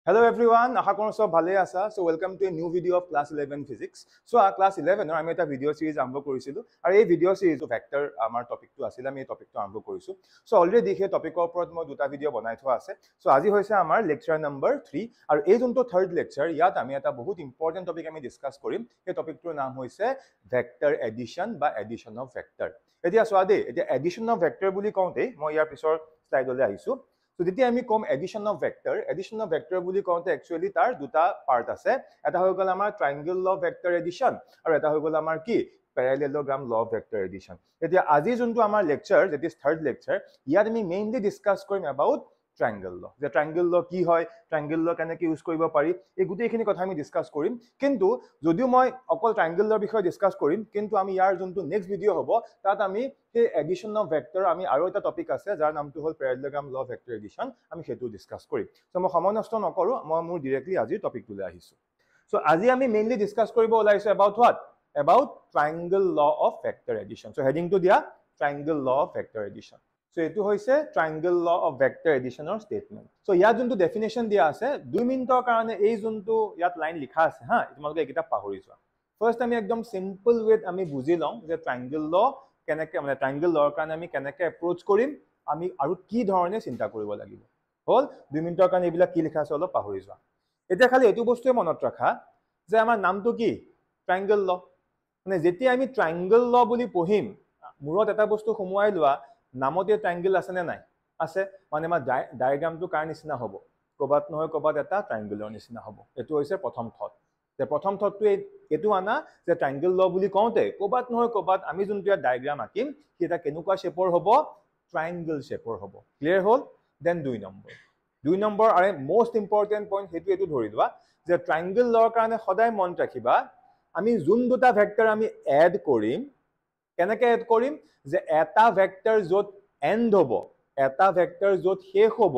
Hello everyone, আশা কৰোঁ সব ভালে আছা। So welcome to a new video of class 11 physics. So class 11 আমি এটা ভিডিও সিৰিজ আৰম্ভ কৰিছিলো আৰু এই ভিডিও সিৰিজটো ভেক্টৰ আমাৰ টপিকটো আছিল। আমি এই টপিকটো আৰম্ভ কৰিছো। So অলৰেডি দেখে টপিকৰ ওপৰত মই দুটা ভিডিও বনাই থোৱা আছে। So আজি হৈছে আমাৰ লেকচাৰ নম্বৰ 3 আৰু এই যোনটো থাৰ্ড লেকচাৰ ইয়াত আমি এটা বহুত ইম্পৰ্টেন্ট টপিক আমি ডিসকাস কৰিম। এই টপিকটোৰ নাম হৈছে ভেক্টৰ এডিশন বা এডিশন অফ ভেক্টৰ। এতিয়া চোৱা দেই, এতিয়া এডিশন অফ ভেক্টৰ বুলি কওঁতে মই ইয়াৰ পিছৰ স্লাইডলৈ আহিছো। So যেতিয়া আমি কম এডিশন অফ ভেক্টৰ বুলি কওঁতে একচুয়ালি তাৰ দুটা পাৰ্ট আছে। এটা হৈ গ'ল আমাৰ ট্ৰায়াঙ্গল ল ভেক্টৰ এডিশন আৰু এটা হৈ গ'ল আমাৰ কি প্যাৰালেলোগ্ৰাম ল ভেক্টৰ এডিশন। এতিয়া আজি যোনটো আমাৰ লেকচাৰ, যেটি থাৰ্ড লেকচাৰ, ইয়াত আমি মেইনলি ডিসকাস কৰিম এবাউট ট্ৰায়াঙ্গল ল। যে ট্ৰায়াঙ্গল ল কি হয়, ট্ৰায়াঙ্গল ল কেনেকৈ ইউজ কৰিব পাৰি, এই গোটেইখিনি কথা আমি ডিসকাস কৰিম। কিন্তু যদিও মই অকল ট্ৰায়াঙ্গল লৰ বিষয়ে ডিসকাস কৰিম, কিন্তু আমি ইয়াৰ যোনটো নেক্সট ভিডিও হ'ব তাত আমি সেই এডিশন অফ ভেক্টৰ আমি আৰু এটা টপিক আছে যাৰ নামটো হ'ল প্যাৰালেলোগ্ৰাম ল ভেক্টৰ এডিশন, আমি সেইটো ডিসকাস কৰিম। সো মই সময় নষ্ট নকৰো, মই মোৰ ডাইৰেক্টলি আজি টপিকটোলৈ আহিছো। সো আজি আমি মেইনলি ডিসকাস কৰিব ওলাইছো about what, about triangle law of vector addition. So হেডিংটো দিয়া triangle law of vector addition. So এটো হৈছে ট্ৰায়াঙ্গল ল অফ ভেক্টৰ এডিশনৰ স্টেটমেন্ট। সো ইয়াত যোনটো ডেফিনেশন দিয়া আছে 2 মিনিটৰ কাৰণে এই যোনটো ইয়াত লাইন লিখা আছে হা, তোমালোকে এইকেইটা পাহৰি যোৱা। ফাৰ্স্ট আমি একদম সিম্পল ওয়েত আমি বুজি লওঁ যে ট্ৰায়াঙ্গল ল কেনেকৈ, মানে ট্ৰায়াঙ্গল লৰ কাৰণে আমি কেনেকৈ এপ্ৰোচ কৰিম, আমি আৰু কি ধৰণে চিন্তা কৰিব লাগিব। হল 2 মিনিটৰ কাৰণে এইবিলাক কি লিখা আছে অলপ পাহৰি যোৱা। এতিয়া খালি এইটো বস্তুৱে মনত ৰাখা যে আমাৰ নামটো কি ট্ৰায়াঙ্গল ল। মানে যেতিয়া আমি ট্ৰায়াঙ্গল ল বুলি পঢ়িম, মূৰত এটা বস্তু সোমোৱাই লোৱা, নামতে ট্ৰায়াঙ্গল আছে নে নাই, আছে। মানে আমাৰ ডায়াগ্ৰামটো কাৰ নিচিনা হ'ব, ক'বাত নহয় ক'বাত এটা ট্ৰায়াঙ্গলৰ নিচিনা হ'ব। এইটো হৈছে প্ৰথম থট। যে প্ৰথম থটটো এইটো আনা যে ট্ৰায়াঙ্গল ল বুলি কওঁতে ক'বাত নহয় ক'বাত আমি যোনটো ডায়াগ্ৰাম আঁকিম সেটা কেনেকুৱা শেপৰ হ'ব, ট্ৰায়াঙ্গল শেপৰ হ'ব। ক্লিয়াৰ হ'ল? দেন 2 নম্বৰ আৰু মোস্ট ইম্পৰ্টেন্ট পইণ্ট সেইটো এইটো ধৰি লোৱা যে ট্ৰায়াঙ্গল লৰ কাৰণে সদায় মনত ৰাখিবা আমি যোন দুটা ভেক্টৰ আমি এড কৰিম, কেনেকৈ এড কৰিম, যে এটা ভেক্টৰ য'ত এণ্ড হ'ব, এটা ভেক্টৰ য'ত শেষ হ'ব,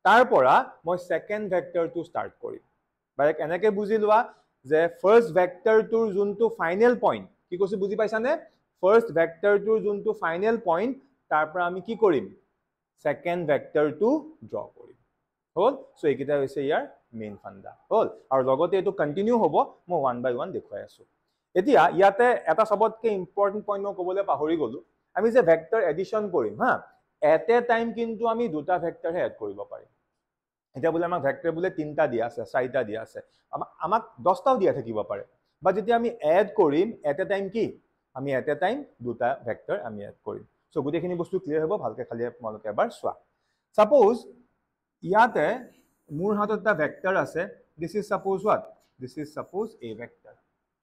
তাৰ পৰা মই সেকেন্ড ভেক্টৰটো ষ্টাৰ্ট কৰিম। বাইক এনেকৈ বুজি লোৱা যে ফাৰ্স্ট ভেক্টৰটোৰ যোনটো ফাইনেল পইণ্ট, কি কৈছো বুজি পাইছানে? ফাৰ্স্ট ভেক্টৰটোৰ যোনটো ফাইনেল পইণ্ট তাৰ পৰা আমি কি কৰিম, সেকেন্ড ভেক্টৰটো ড্ৰ কৰিম। হল? সো এইকেইটা হৈছে ইয়াৰ মেইন ফাণ্ডা। হল? আৰু লগতে এইটো কন্টিনিউ হ'ব, মই 1 বাই 1 দেখুৱাই আছো। এতিয়া ইয়াতে এটা সবতকে ইম্পৰ্টেন্ট পইণ্ট মই ক'বলৈ পাহৰি গ'লো, আমি যে ভেক্টৰ এডিশন কৰিম হা, এট এ টাইম কিন্তু আমি দুটা ভেক্টৰহে এড কৰিব পাৰিম। এতিয়া বোলে আমাক ভেক্টৰ বোলে 3টা দিয়া আছে, 4টা দিয়া আছে, আমাক 10টাও দিয়া থাকিব পাৰে। বা যেতিয়া আমি এড কৰিম এট এ টাইম কি, আমি এট এ টাইম দুটা ভেক্টৰ আমি এড কৰিম। সো গোটেইখিনি বস্তু ক্লিয়াৰ হ'ব, ভালকে খালি তোমালোকে এবাৰ চোৱা। সাপোজ ইয়াতে মোৰ হাতত এটা ভেক্টৰ আছে, this is suppose what, this is suppose A vector.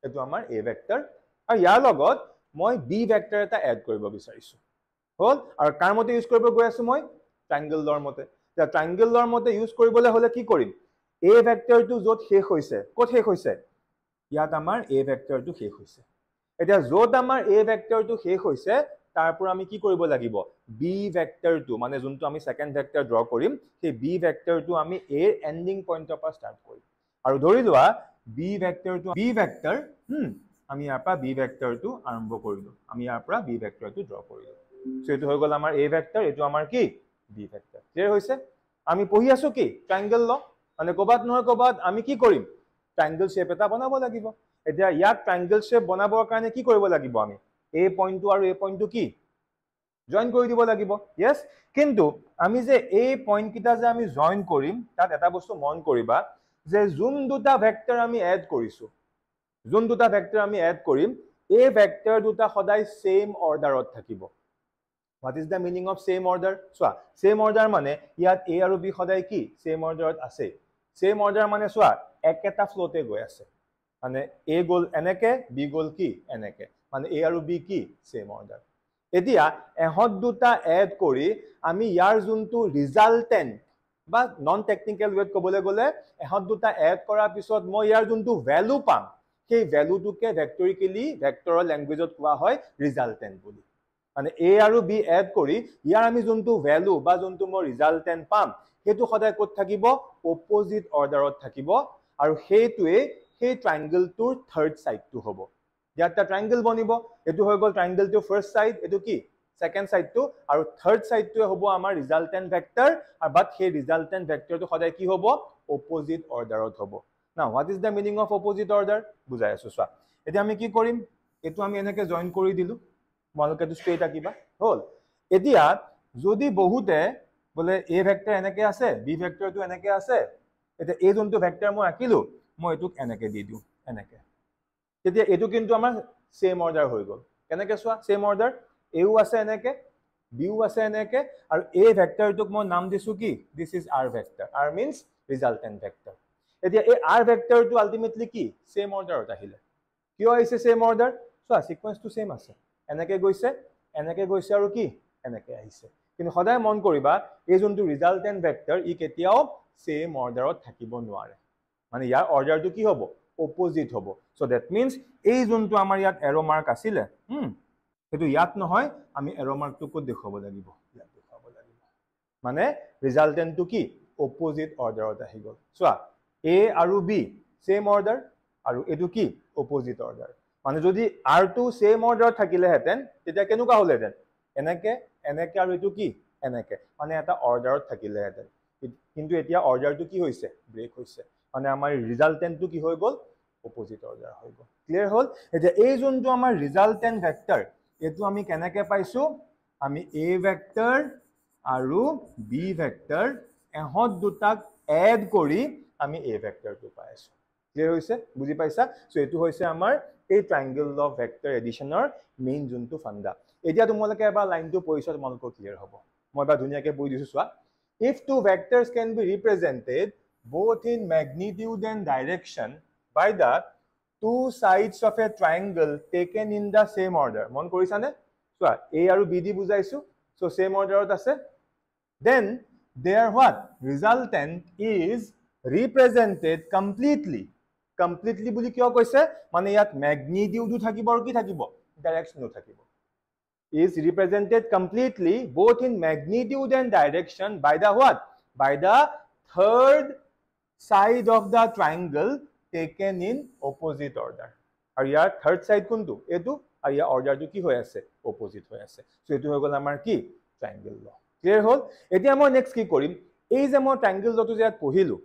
এইটো আমাৰ এ ভেক্টৰ আৰু ইয়াৰ লগত মই বি ভেক্টৰ এটা এড কৰিব বিচাৰিছো। হল? আৰু কাৰ মতে ইউজ কৰিব গৈ আছো মই, ট্ৰায়াঙ্গল লৰ মতে। ট্ৰায়াঙ্গল লৰ মতে ইউজ কৰিবলৈ হলে কি কৰিম, এ ভেক্টৰটো য'ত শেষ হৈছে, ক'ত শেষ হৈছে, ইয়াত আমাৰ এ ভেক্টৰটো শেষ হৈছে। এতিয়া য'ত আমাৰ এ ভেক্টৰটো শেষ হৈছে তাৰ পৰা আমি কি কৰিব লাগিব, বি ভেক্টৰটো মানে যোনটো আমি সেকেন্ড ভেক্টৰ ড্ৰ কৰিম, সেই বি ভেক্টৰটো আমি এ এন্ডিং পইণ্টৰ পৰা ষ্টাৰ্ট কৰিম। আৰু ধৰি লোৱা বি ভেক্টৰটো আমি ইয়াৰ পৰা বি ভেক্টৰটো আৰম্ভ কৰিলো, আমি ইয়াৰ পৰা বি ভেক্টৰটো ড্ৰ কৰিলো। সো এইটো হৈ গ'ল আমাৰ এ ভেক্টৰ, এইটো আমাৰ কি বি ভেক্টৰ। ক্লিয়াৰ হৈছে? আমি পঢ়ি আছো কি ট্ৰায়াঙ্গল ল, মানে ক'বাত নহয় ক'বাত আমি কি কৰিম, ট্ৰায়াঙ্গল শেপ এটা বনাব লাগিব। এতিয়া ইয়াত ট্ৰায়াঙ্গল শেপ বনাবৰ কাৰণে কি কৰিব লাগিব, আমি এই পইণ্টটো আৰু এই পইণ্টটো কি জয়েন কৰি দিব লাগিব। ইয়েস, কিন্তু আমি যে এই পইণ্ট কিটা যে আমি জয়েন কৰিম, তাত এটা বস্তু মন কৰিবা যে যোন দুটা ভেক্টৰ আমি এড কৰিছো, যোন দুটা ভেক্টৰ আমি এড কৰিম, এই ভেক্টৰ দুটা সদায় সেম অৰ্ডাৰত থাকিব। What is the meaning of same order? চোৱা, same order মানে ইয়াত a আৰু b সদায় কি same orderত আছে। same order মানে চোৱা একেটা ফ্লোতে গৈ আছে, মানে a গ'ল এনেকে, b গ'ল কি এনেকে, মানে a আৰু b কি same order। এতিয়া এহত দুটা এড কৰি আমি ইয়াৰ যোনটো ৰিজাল্টেন্ট বা নন টেকনিক্যাল ওয়েত ক'বলৈ গ'লে, এহত দুটা এড কৰাৰ পিছত মই ইয়াৰ যোনটো ভ্যালু পাম, সেই ভ্যালুটোকে ভেক্টৰিকেলি ভেক্টৰৰ ল্যাঙ্গুৱেজত কোৱা হয় ৰিজাল্টেন্ট বুলি। মানে a আৰু b এড কৰি ইয়াৰ আমি যোনটো ভ্যালু বা যোনটো মই ৰিজাল্টেন্ট পাম, সেইটো সদায় ক'ত থাকিব, অপোজিট অৰ্ডাৰত থাকিব। আৰু সেইটোৱে সেই ট্ৰায়াঙ্গলটোৰ থাৰ্ড সাইডটো হ'ব। ইয়াত এটা ট্ৰায়াঙ্গল বনিব, এইটো হৈ গ'ল ট্ৰায়াঙ্গলটোৰ ফাৰ্স্ট সাইড, এইটো কি সেকেন্ড সাইডটো আৰু থাৰ্ড সাইডটো হ'ব আমাৰ ৰিজাল্টেন্ট ভেক্টৰ আৰু বাট সেই ৰিজাল্টেন্ট ভেক্টৰটো সদায় কি হ'ব অপোজিট অৰ্ডাৰত হ'ব নাও what is the meaning of opposite order বুজাই আছো চোৱা এতিয়া আমি কি কৰিম এটো আমি এনেকে জয়েন কৰি দিলো তোমালোকেটো স্ট্ৰেইট আকিবা হল এতিয়া যদি বহুতে বলে এ ভেক্টৰ এনেকে আছে বি ভেক্টৰটো এনেকে আছে এতিয়া এই যোনটো ভেক্টৰ মই আকিলো মই এটোক এনেকে দি দিও এনেকে তেতিয়া এটো কিন্তু আমাৰ সেম অৰ্ডাৰ হৈ গল কেনেকে চোৱা সেম অৰ্ডাৰ এও আছে এনেকে বিও আছে এনেকে আৰু এ ভেক্টৰটোক মই নাম দিছো কি this is R vector R means resultant vector এতিয়া এই আৰ ভেক্টৰটো আলটিমেটলি কি সেম অৰ্ডাৰত আহিলে কিয় আহিছে সেম অৰ্ডাৰ চোৱা সিকোয়েন্সটো সেম আছে এনেকে গৈছে আৰু কি এনেকে আহিছে কিন্তু সদায় মন কৰিবা এই যোনটো ৰিজাল্টেন্ট ভেক্টৰ ই কেতিয়াও সেম অৰ্ডাৰত থাকিব নোৱাৰে মানে ইয়াৰ অৰ্ডাৰটো কি হ'ব অপোজিট হ'ব সো দ্যাট মিন্স এই যোনটো আমাৰ ইয়াত এৰো মাৰ্ক আছিল সেইটো ইয়াত নহয় আমি এৰো মাৰ্কটো ক'ত দেখাব লাগিব ইয়াত দেখাব লাগিব মানে ৰিজাল্টেন্টটো কি অপোজিট অৰ্ডাৰত আহি গল চোৱা এ আৰু বি সেম অৰ্ডাৰ আৰু এটো কি অপোজিট অৰ্ডাৰ মানে যদি r2 সেম অৰ্ডাৰত থাকিলে হেতেন তেতিয়া কেনেকুৱা হলহেতেন এনেকে এনেকে আৰু এটো কি এনেকে মানে এটা অৰ্ডাৰত থাকিলে হেতেন কিন্তু এতিয়া অৰ্ডাৰটো কি হৈছে ব্ৰেক হৈছে মানে আমাৰ ৰিজাল্টেন্টটো কি হৈ গল অপোজিট অৰ্ডাৰ হৈ গল ক্লিয়াৰ হল এতিয়া এই যোনটো আমাৰ ৰিজাল্টেন্ট ভেক্টৰ এটো আমি কেনেকে পাইছো আমি a ভেক্টৰ আৰু b ভেক্টৰ এহত দুটাক এড কৰি আমি a ভেক্টৰটো পাইছো ক্লিয়াৰ হৈছে বুজি পাইছা সো এটো হৈছে আমাৰ এই ট্ৰায়াঙ্গল অফ ভেক্টৰ এডিশনৰ মেইন যোনটো ফান্ডা এতিয়া তোমালোকে এবাৰ লাইনটো পঢ়িছা তোমালোকৰ ক্লিয়াৰ হ'ব মই এবাৰ ধুনিয়াকে পঢ়ি দিছো চোৱা if two vectors can be represented both in magnitude and direction by the two sides of a triangle taken in the same order মন কৰিছানে চোৱা a আৰু b দি বুজাইছো সো same orderত আছে then their what resultant is represented completely বুলি কিয় কৈছে মানে ইয়াত ম্যাগনিটিউডো থাকিব আৰু কি থাকিব ডাইৰেকশনো থাকিব is represented completely both in magnitude and direction by the what by the third side of the triangle taken in opposite order আৰু ইয়াৰ থাৰ্ড সাইড কোনটো এটো আৰু ইয়াৰ অৰ্ডাৰটো কি হৈ আছে অপোজিট হৈ আছে সো এটো হৈ গল আমাৰ কি ট্ৰায়াঙ্গল ল ক্লিয়াৰ হল এতিয়া মই নেক্সট কি কৰিম এই যে মই ট্ৰায়াঙ্গল লটো যে ইয়াত পঢ়িলো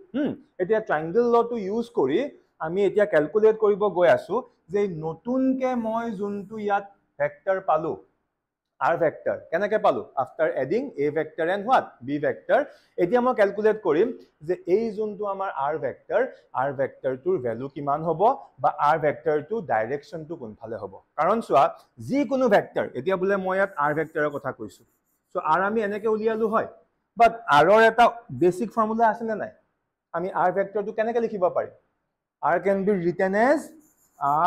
এতিয়া ট্ৰায়াঙ্গল লটো ইউজ কৰি আমি এতিয়া ক্যালকুলেট কৰিব গৈ আছো যে নতুনকে মই যোনটো ইয়াত ভেক্টৰ পালো r vector কেনেকে পালো after adding a vector and what b vector এতিয়া মই ক্যালকুলেট কৰিম যে এই যোনটো আমাৰ r vector টোৰ ভ্যালু কিমান হ'ব বা r vector টো ডাইৰেকশনটো কোনফালে হ'ব কাৰণ চোৱা যি কোনো ভেক্টৰ এতিয়া বলে মই ইয়াত r vectorৰ কথা কৈছো সো r আমি এনেকে উলিয়ালো হয় বাট r ৰ এটা বেসিক ফৰ্মুলা আছে নে নাই আমি r vector টো কেনেকে লিখিব পাৰিম r can be written as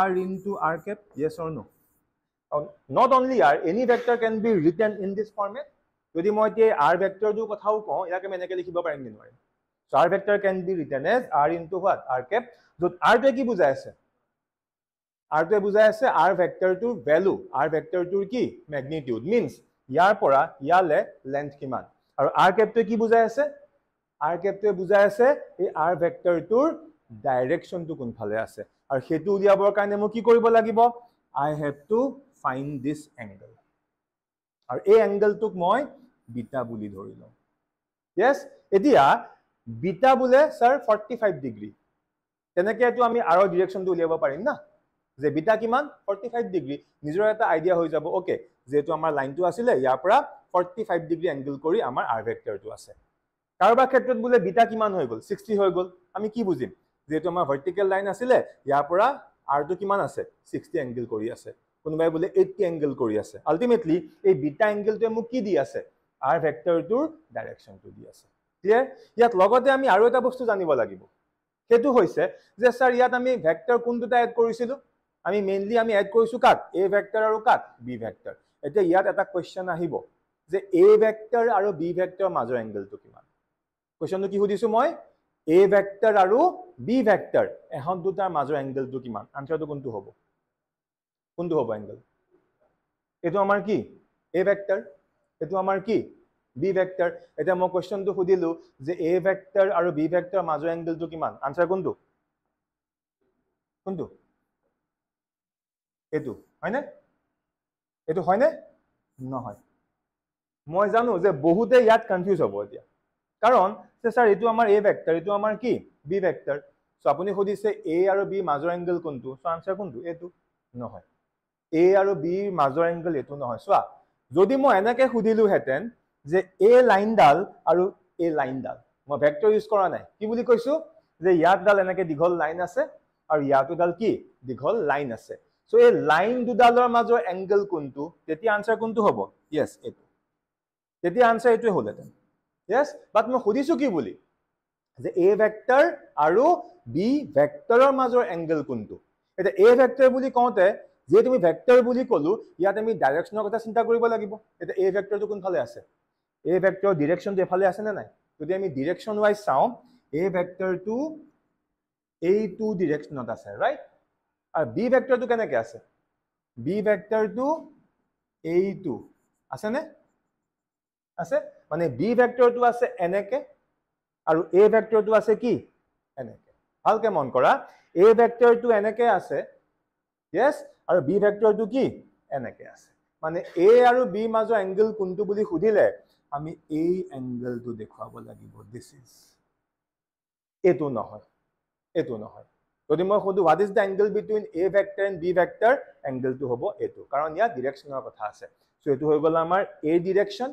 r into r cap yes or no not only r any vector can be written in this format যদি মই তে r vector টো কথাও কওঁ ইয়াকে মই এনেকে লিখিব পাৰিম নে নোৱাৰিম so r vector can be written as r into what r cap যত r টো কি বুজাই আছে r টো বুজাই আছে r vector টোৰ ভ্যালু r vector টোৰ কি ম্যাগনিটিউড means ইয়াৰ পৰা ইয়ালে লেন্থ কিমান আৰু r cap টো কি বুজাই আছে r cap টো বুজাই আছে এই r vector টোৰ ডাইৰেকশনটো কোনফালে আছে আৰু হেতু উলিয়াবৰ কাৰণে মই কি কৰিব লাগিব I have to find this angle আৰু এই এংগলটোক মই বিটা বুলি ধৰিলো yes এতিয়া বিটা বুলে স্যাৰ 45 ডিগ্ৰী তেনেকে এটো আমি r ৰ ডাইৰেকশনটো উলিয়াব পাৰিম না যে বিটা কিমান 45 ডিগ্ৰী নিজৰ এটা আইডিয়া হৈ যাব ওকে যেটো আমাৰ লাইনটো আছিল ইয়াৰ পৰা 45 ডিগ্ৰী এংগল কৰি আমাৰ r ভেক্টৰটো আছে কাৰোবাৰ ক্ষেত্ৰত বুলে বিটা কিমান হৈ গল 60 হৈ গল আমি কি বুজিম যেটো আমাৰ ভাৰ্টিকেল লাইন আছিল ইয়াৰ পৰা r টো কিমান আছে 60 এংগল কৰি আছে কোনবাই বুলে 80 এংগল কৰি আছে আলটিমেটলি এই বিটা এংগলটোৱে মোক কি দি আছে r ভেক্টৰটোৰ ডাইৰেকশনটো দি আছে ক্লিয়াৰ ইয়াত লগতে আমি আৰু এটা বস্তু জানিব লাগিব হেতু হৈছে যে স্যাৰ ইয়াত আমি ভেক্টৰ কোন দুটা এড কৰিছিলো আমি মেইনলি আমি এড কৰিছো কাক a ভেক্টৰ আৰু কাক b ভেক্টৰ এতিয়া ইয়াত এটা কোৱেশ্চন আহিব যে a ভেক্টৰ আৰু b ভেক্টৰ মাজৰ এংগলটো কিমান কোৱেশ্চনটো কি সুধিছো মই a ভেক্টৰ আৰু b ভেক্টৰ এহত দুটাৰ মাজৰ এংগলটো কিমান আনসাৰটো কোনটো হ'ব এংগল এটো আমাৰ কি a ভেক্টৰ এটো আমাৰ কি b ভেক্টৰ এটা মই কোৱেশ্চনটো সুধিলো যে a ভেক্টৰ আৰু b ভেক্টৰ মাজৰ এংগলটো কিমান আনসাৰ কোনটো এটো হয়নে নহয় মই জানো যে বহুতে ইয়াত কনফিউজ হ'ব এতিয়া কাৰণ যে স্যাৰ এটো আমাৰ a ভেক্টৰ এটো আমাৰ কি b ভেক্টৰ সো আপুনি খুদিছে a আৰু b মাজৰ এংগল কোনটো সো আনসাৰ কোনটো এটো নহয় a আৰু b মাজৰ এংগল এটো নহয় সোৱা যদি মই এনেকে খুদিলু হেতেন যে a লাইনডাল আৰু a লাইনডাল মই ভেক্টৰ ইউজ কৰা নাই কি বুলি কৈছো যে ইয়াত ডাল এনেকে দীঘল লাইন আছে আৰু ইয়াতো ডাল কি দীঘল লাইন আছে সো এই লাইন দুডালৰ মাজৰ এংগল কোনটো তেতিয়া আনসাৰ কোনটো হ'ব ইয়েস এটো তেতিয়া আনসাৰ এটোই হলহেতেন ইয়েস বাট মই খুদিছো কি বুলি যে a ভেক্টৰ আৰু b ভেক্টৰৰ মাজৰ এংগল কোনটো এটা a ভেক্টৰ বুলি কওঁতে যে তুমি ভেক্টৰ বুলি কলো ইয়াত আমি ডাইৰেকশনৰ কথা চিন্তা কৰিব লাগিব এটা a ভেক্টৰটো কোনফালে আছে a ভেক্টৰ ডাইৰেকশনটো এফালে আছে নে নাই যদি আমি ডাইৰেকশন ওয়াইজ চাও a ভেক্টৰটো এইটো ডাইৰেকশনত আছে ৰাইট আৰু b ভেক্টৰটো কেনেকৈ আছে b ভেক্টৰটো এইটো আছে নে আছে মানে b ভেক্টৰটো আছে এনেকে আৰু a ভেক্টৰটো আছে কি এনেকে ভালকে মন কৰা a ভেক্টৰটো এনেকে আছে yes আৰু b ভেক্টৰটো কি এনেকে আছে মানে a আৰু b মাজৰ এংগল কোনটো বুলি খুদিলে আমি এই এংগলটো দেখাব লাগিব দিস ইজ এটো নহয় যদি মই Khudu what is the angle between a vector and b vector এংগলটো হ'ব এটো কাৰণ ইয়াত ডাইৰেকশনৰ কথা আছে সো এটো হৈ গল আমাৰ a ডাইৰেকশন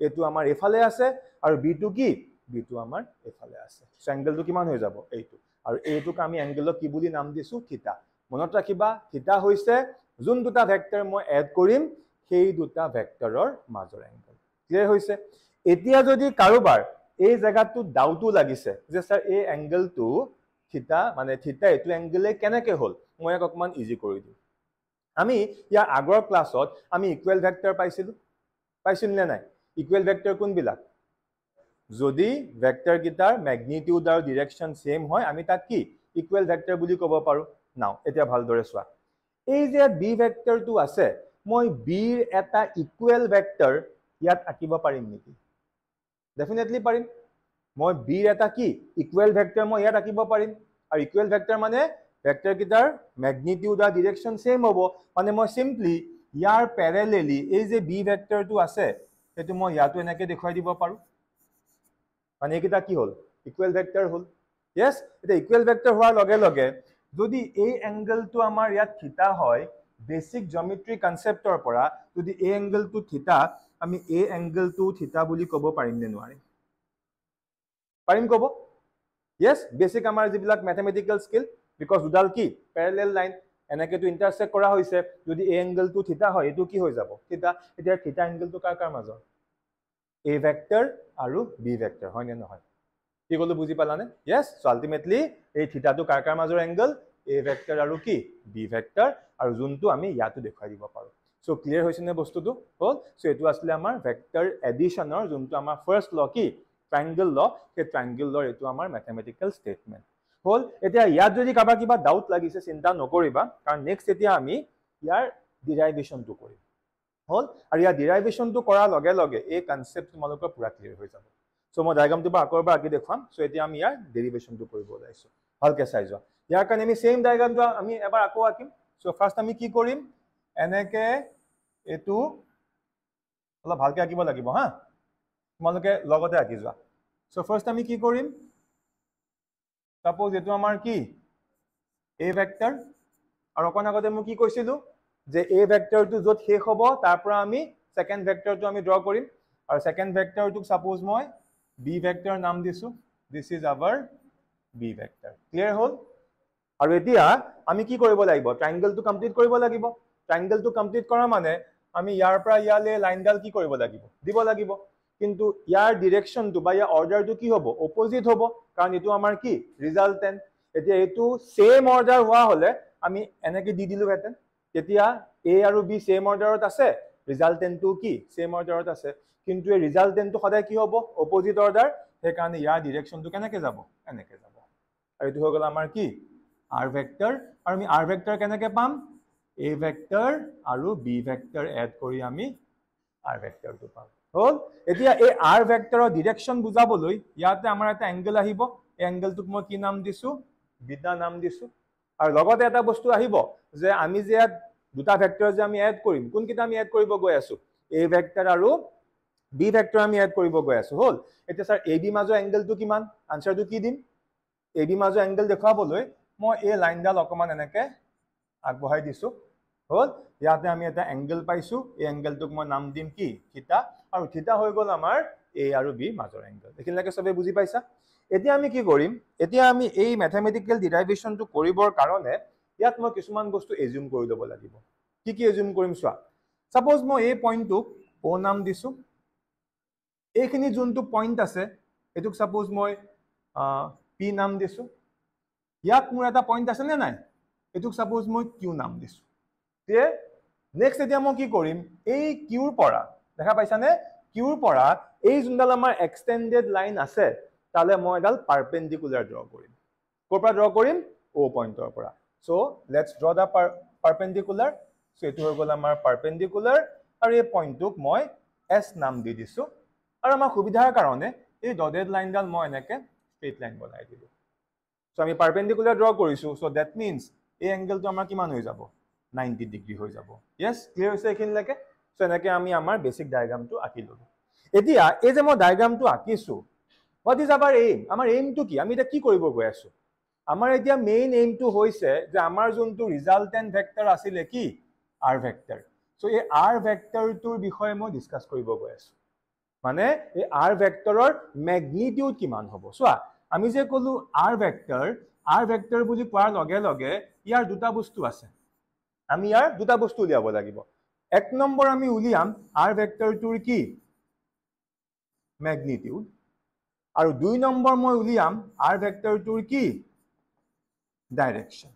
এটো আমাৰ এফালে আছে আৰু b টো কি b টো আমাৰ এফালে আছে সো এংগলটো কিমান হৈ যাব এইটো আৰু এইটোক আমি এংগলক কি বুলি নাম দিছো থিটা মনত ৰাখিবা থিটা হৈছে যোন দুটা ভেক্টৰ মই এড কৰিম সেই দুটা ভেক্টৰৰ মাজৰ এংগল ক্লিয়াৰ হৈছে এতিয়া যদি কাৰোবাৰ এই জায়গাটো ডাউটো লাগিছে যে স্যাৰ এই এংগলটো থিটা মানে থিটা এটো এংগলে কেনেকৈ হল মই এক অকমান ইজি কৰি দিম আমি ইয়াৰ আগৰ ক্লাছত আমি ইকুৱেল ভেক্টৰ পাইছিল নে নাই ইকুৱেল ভেক্টৰ কোনবিলাক যদি ভেক্টৰ গিটাৰ ম্যাগনিটিউড আৰু ডাইৰেকশন সেম হয় আমি তাক কি ইকুৱেল ভেক্টৰ বুলি ক'ব পাৰো নাও এতিয়া ভালদৰে চোৱা এই যে b ভেক্টৰটো আছে মই b ৰ এটা ইকুৱেল ভেক্টৰ ইয়াত আঁকিব পাৰিম নেকি ডেফিনেটলি পাৰিম মই b ৰ এটা কি ইকুৱেল ভেক্টৰ মই ইয়াত আঁকিব পাৰিম আৰু ইকুৱেল ভেক্টৰ মানে ভেক্টৰ গিটাৰ ম্যাগনিটিউড আৰু ডাইৰেকশন সেম হ'ব মানে মই সিম্পলি ইয়াৰ প্যাৰেলেলি এই যে b ভেক্টৰটো আছে সেইটো মই ইয়াতো এনেকে দেখুৱাই দিব পাৰো মানে এইটা কি হল ইকুৱেল ভেক্টৰ হল yes এটা ইকুৱেল ভেক্টৰ হোৱাৰ লগে লগে যদি এই এংগলটো আমাৰ ইয়াত থিটা হয় বেসিক জিওমেট্ৰি কনসেপ্টৰ পৰা যদি এই এংগলটো থিটা আমি এই এংগলটো থিটা বুলি ক'ব পাৰিম নে নোৱাৰিম পাৰিম ক'ব yes বেসিক আমাৰ যিবিলাক ম্যাথমেটিক্যাল স্কিল বিকজ দুডাল কি প্যাৰালেল লাইন এনেকে তো ইন্টাৰসেক্ট কৰা হৈছে যদি এই এংগলটো থিটা হয় এটো কি হৈ যাব থিটা এতিয়া থিটা এংগলটো কাৰ মাজৰ a ভেক্টৰ আৰু b ভেক্টৰ হয় নে নহয় কি কলো বুজি পালানে yes so ultimately এই থিটাটো কাৰ মাজৰ এংগল a ভেক্টৰ আৰু কি b ভেক্টৰ আৰু যোনটো আমি ইয়াতো দেখাই দিব পাৰো সো ক্লিয়াৰ হৈছে নে বস্তুটো হল সো এটো আসলে আমাৰ ভেক্টৰ এডিশনৰ যোনটো আমাৰ ফাৰ্স্ট ল কি ট্ৰায়াঙ্গল ল সেই ট্ৰায়াঙ্গল লৰ এটো আমাৰ ম্যাথমেটিক্যাল স্টেটমেন্ট হল এতিয়া ইয়াত যদি কাবা কিবা ডাউট লাগিছে চিন্তা নকৰিবা কাৰণ নেক্সট এতিয়া আমি ইয়াৰ ডিৰাইভেশনটো কৰিম হল আৰু ইয়াৰ ডিৰাইভেশনটো কৰাৰ লগে লগে এই কনসেপ্ট তোমালোকৰ পুৰা ক্লিয়াৰ হৈ যাব সো মই ডায়াগ্ৰামটো বা আকৰবা আকি দেখুৱাম সো এতিয়া আমি ইয়াৰ ডেৰিভেশনটো কৰিব ওলাইছো ভালকে চাই যোৱা ইয়াৰ কাৰণে আমি সেম ডায়াগ্ৰামটো আমি এবাৰ আকৌ আকিম সো ফাৰ্স্ট আমি কি কৰিম এনেকে এটো অলপ ভালকে আকিব লাগিব হা তোমালোকে লগতে আকি যোৱা সো ফাৰ্স্ট আমি কি কৰিম সাপোজ এটো আমাৰ কি a ভেক্টৰ আৰু অকন আগতে মই কি কৈছিলো যে a ভেক্টৰটো যত শেষ হ'ব তাৰ পৰা আমি সেকেন্ড ভেক্টৰটো আমি ড্ৰ কৰিম আৰু সেকেন্ড ভেক্টৰটো সাপোজ মই b ভেক্টৰ নাম দিছো this is our b vector clear হল আৰু এতিয়া আমি কি কৰিব লাগিব ট্ৰায়াঙ্গলটো কমপ্লিট কৰিব লাগিব ট্ৰায়াঙ্গলটো কমপ্লিট কৰা মানে আমি ইয়াৰ পৰা ইয়ালে লাইনডাল কি কৰিব লাগিব দিব লাগিব কিন্তু ইয়াৰ ডাইৰেকশনটো বা ইয়াৰ অৰ্ডাৰটো কি হ'ব অপোজিট হ'ব কাৰণ এটো আমাৰ কি ৰিজাল্টেন্ট এতিয়া এটো সেম অৰ্ডাৰ হোৱা হলে আমি এনেকে দি দিলু হেতেন তেতিয়া a আৰু b সেম অৰ্ডাৰত আছে ৰিজাল্টেন্টটো কি সেম অৰ্ডাৰত আছে কিন্তু এই ৰিজাল্টেন্টটো সদায় কি হ'ব অপোজিট অৰ্ডাৰ সেই কাৰণে ইয়াৰ ডাইৰেকশনটো কেনেকে যাব এনেকে যাব আৰু এটো হৈ গল আমাৰ কি r ভেক্টৰ আৰু আমি r ভেক্টৰ কেনেকে পাম a ভেক্টৰ আৰু b ভেক্টৰ এড কৰি আমি r ভেক্টৰটো পাম হল এতিয়া এই r ভেক্টৰৰ ডাইৰেকশন বুজাবলৈ ইয়াতে আমাৰ এটা এংগল আহিব এই এংগলটোক মই কি নাম দিছো বিটা নাম দিছো আৰু লগতে এটা বস্তু আহিব যে আমি যে দুটা ভেক্টৰ যে আমি এড কৰিম কোন কিটা আমি এড কৰিব গৈ আছো a ভেক্টৰ আৰু b বি ভেক্টৰ আমি এড কৰিব গৈ আছো হল এতিয়া স্যাৰ এ বি মাজৰ এংগেলটো কিমান আনসাৰটো কি দিম এ বি মাজৰ এংগেল দেখাবলৈ মই এই লাইনডাল অকমান এনেকে আগবঢ়াই দিছো হল ইয়াতে আমি এটা এংগেল পাইছো এই এংগেলটোক মই নাম দিম কি থিটা আৰু থিটা হৈ গল আমাৰ এ আৰু বি মাজৰ এংগেল দেখিলাকে সবে বুজি পাইছা এতিয়া আমি কি কৰিম এতিয়া আমি এই ম্যাথমেটিক্যাল ডেৰিভেশ্যনটো কৰিবৰ কাৰণে ইয়াত মই কিছুমান বস্তু এজিউম কৰি ল'ব লাগিব কি এজিউম কৰিম চোৱা সাপোজ মই এই পইণ্টটোক ও নাম দিছো এইখিনি যোনটো পইণ্ট আছে এটুক সাপোজ মই পি নাম দিছো ইয়াত মোৰ এটা পইণ্ট আছে নে নাই এটুক সাপোজ মই কিউ নাম দিছো তে নেক্সট এতিয়া মই কি কৰিম এই কিউৰ পৰা দেখা পাইছানে কিউৰ পৰা এই যোনডাল আমাৰ এক্সটেন্ডেড লাইন আছে তালে মই এডাল পাৰপেন্ডিকুলাৰ ড্ৰ কৰিম কোৰ পৰা ড্ৰ কৰিম ও পইণ্টৰ পৰা so let's draw the perpendicular so এটো হৈ গল আমাৰ পাৰপেন্ডিকুলাৰ আৰু এই পইণ্টটোক মই এস নাম দি দিছো আৰু আমাৰ সুবিধাৰ কাৰণে এই ডটেড লাইনডাল মই এনেকে স্ট্ৰেইট লাইন বনাই দিলো সো আমি পাৰপেন্ডিকুলাৰ ড্ৰ কৰিছো সো দ্যাট মিন্স এই এংগেলটো আমাৰ কিমান হৈ যাব 90 ডিগ্ৰী হৈ যাব ইয়েস ক্লিয়াৰ হৈছে এখিনলৈকে সো এনেকে আমি আমাৰ বেসিক ডায়াগ্ৰামটো আঁকি ললো এতিয়া এই যে মই ডায়াগ্ৰামটো আঁকিছো what is our aim আমাৰ aim টো কি আমি এটা কি কৰিব গৈ আছো আমাৰ এতিয়া মেইন aim টো হৈছে যে আমাৰ যোনটো ৰিজাল্টেন্ট ভেক্টৰ আছিল কি r ভেক্টৰ সো এই r ভেক্টৰটোৰ বিষয়ে মই ডিসকাস কৰিব গৈ আছো মানে এই r ভেক্টৰৰ ম্যাগনিটিউড কিমান হ'ব চোৱা আমি যে কলো r ভেক্টৰ বুলি কোৱাৰ লগে লগে ইয়াৰ দুটা বস্তু আছে আমি ইয়াৰ দুটা বস্তু উলিয়াব লাগিব এক নম্বৰ আমি উলিয়াম r ভেক্টৰটোৰ কি ম্যাগনিটিউড আৰু দুই নম্বৰ মই উলিয়াম r ভেক্টৰটোৰ কি ডাইৰেকশন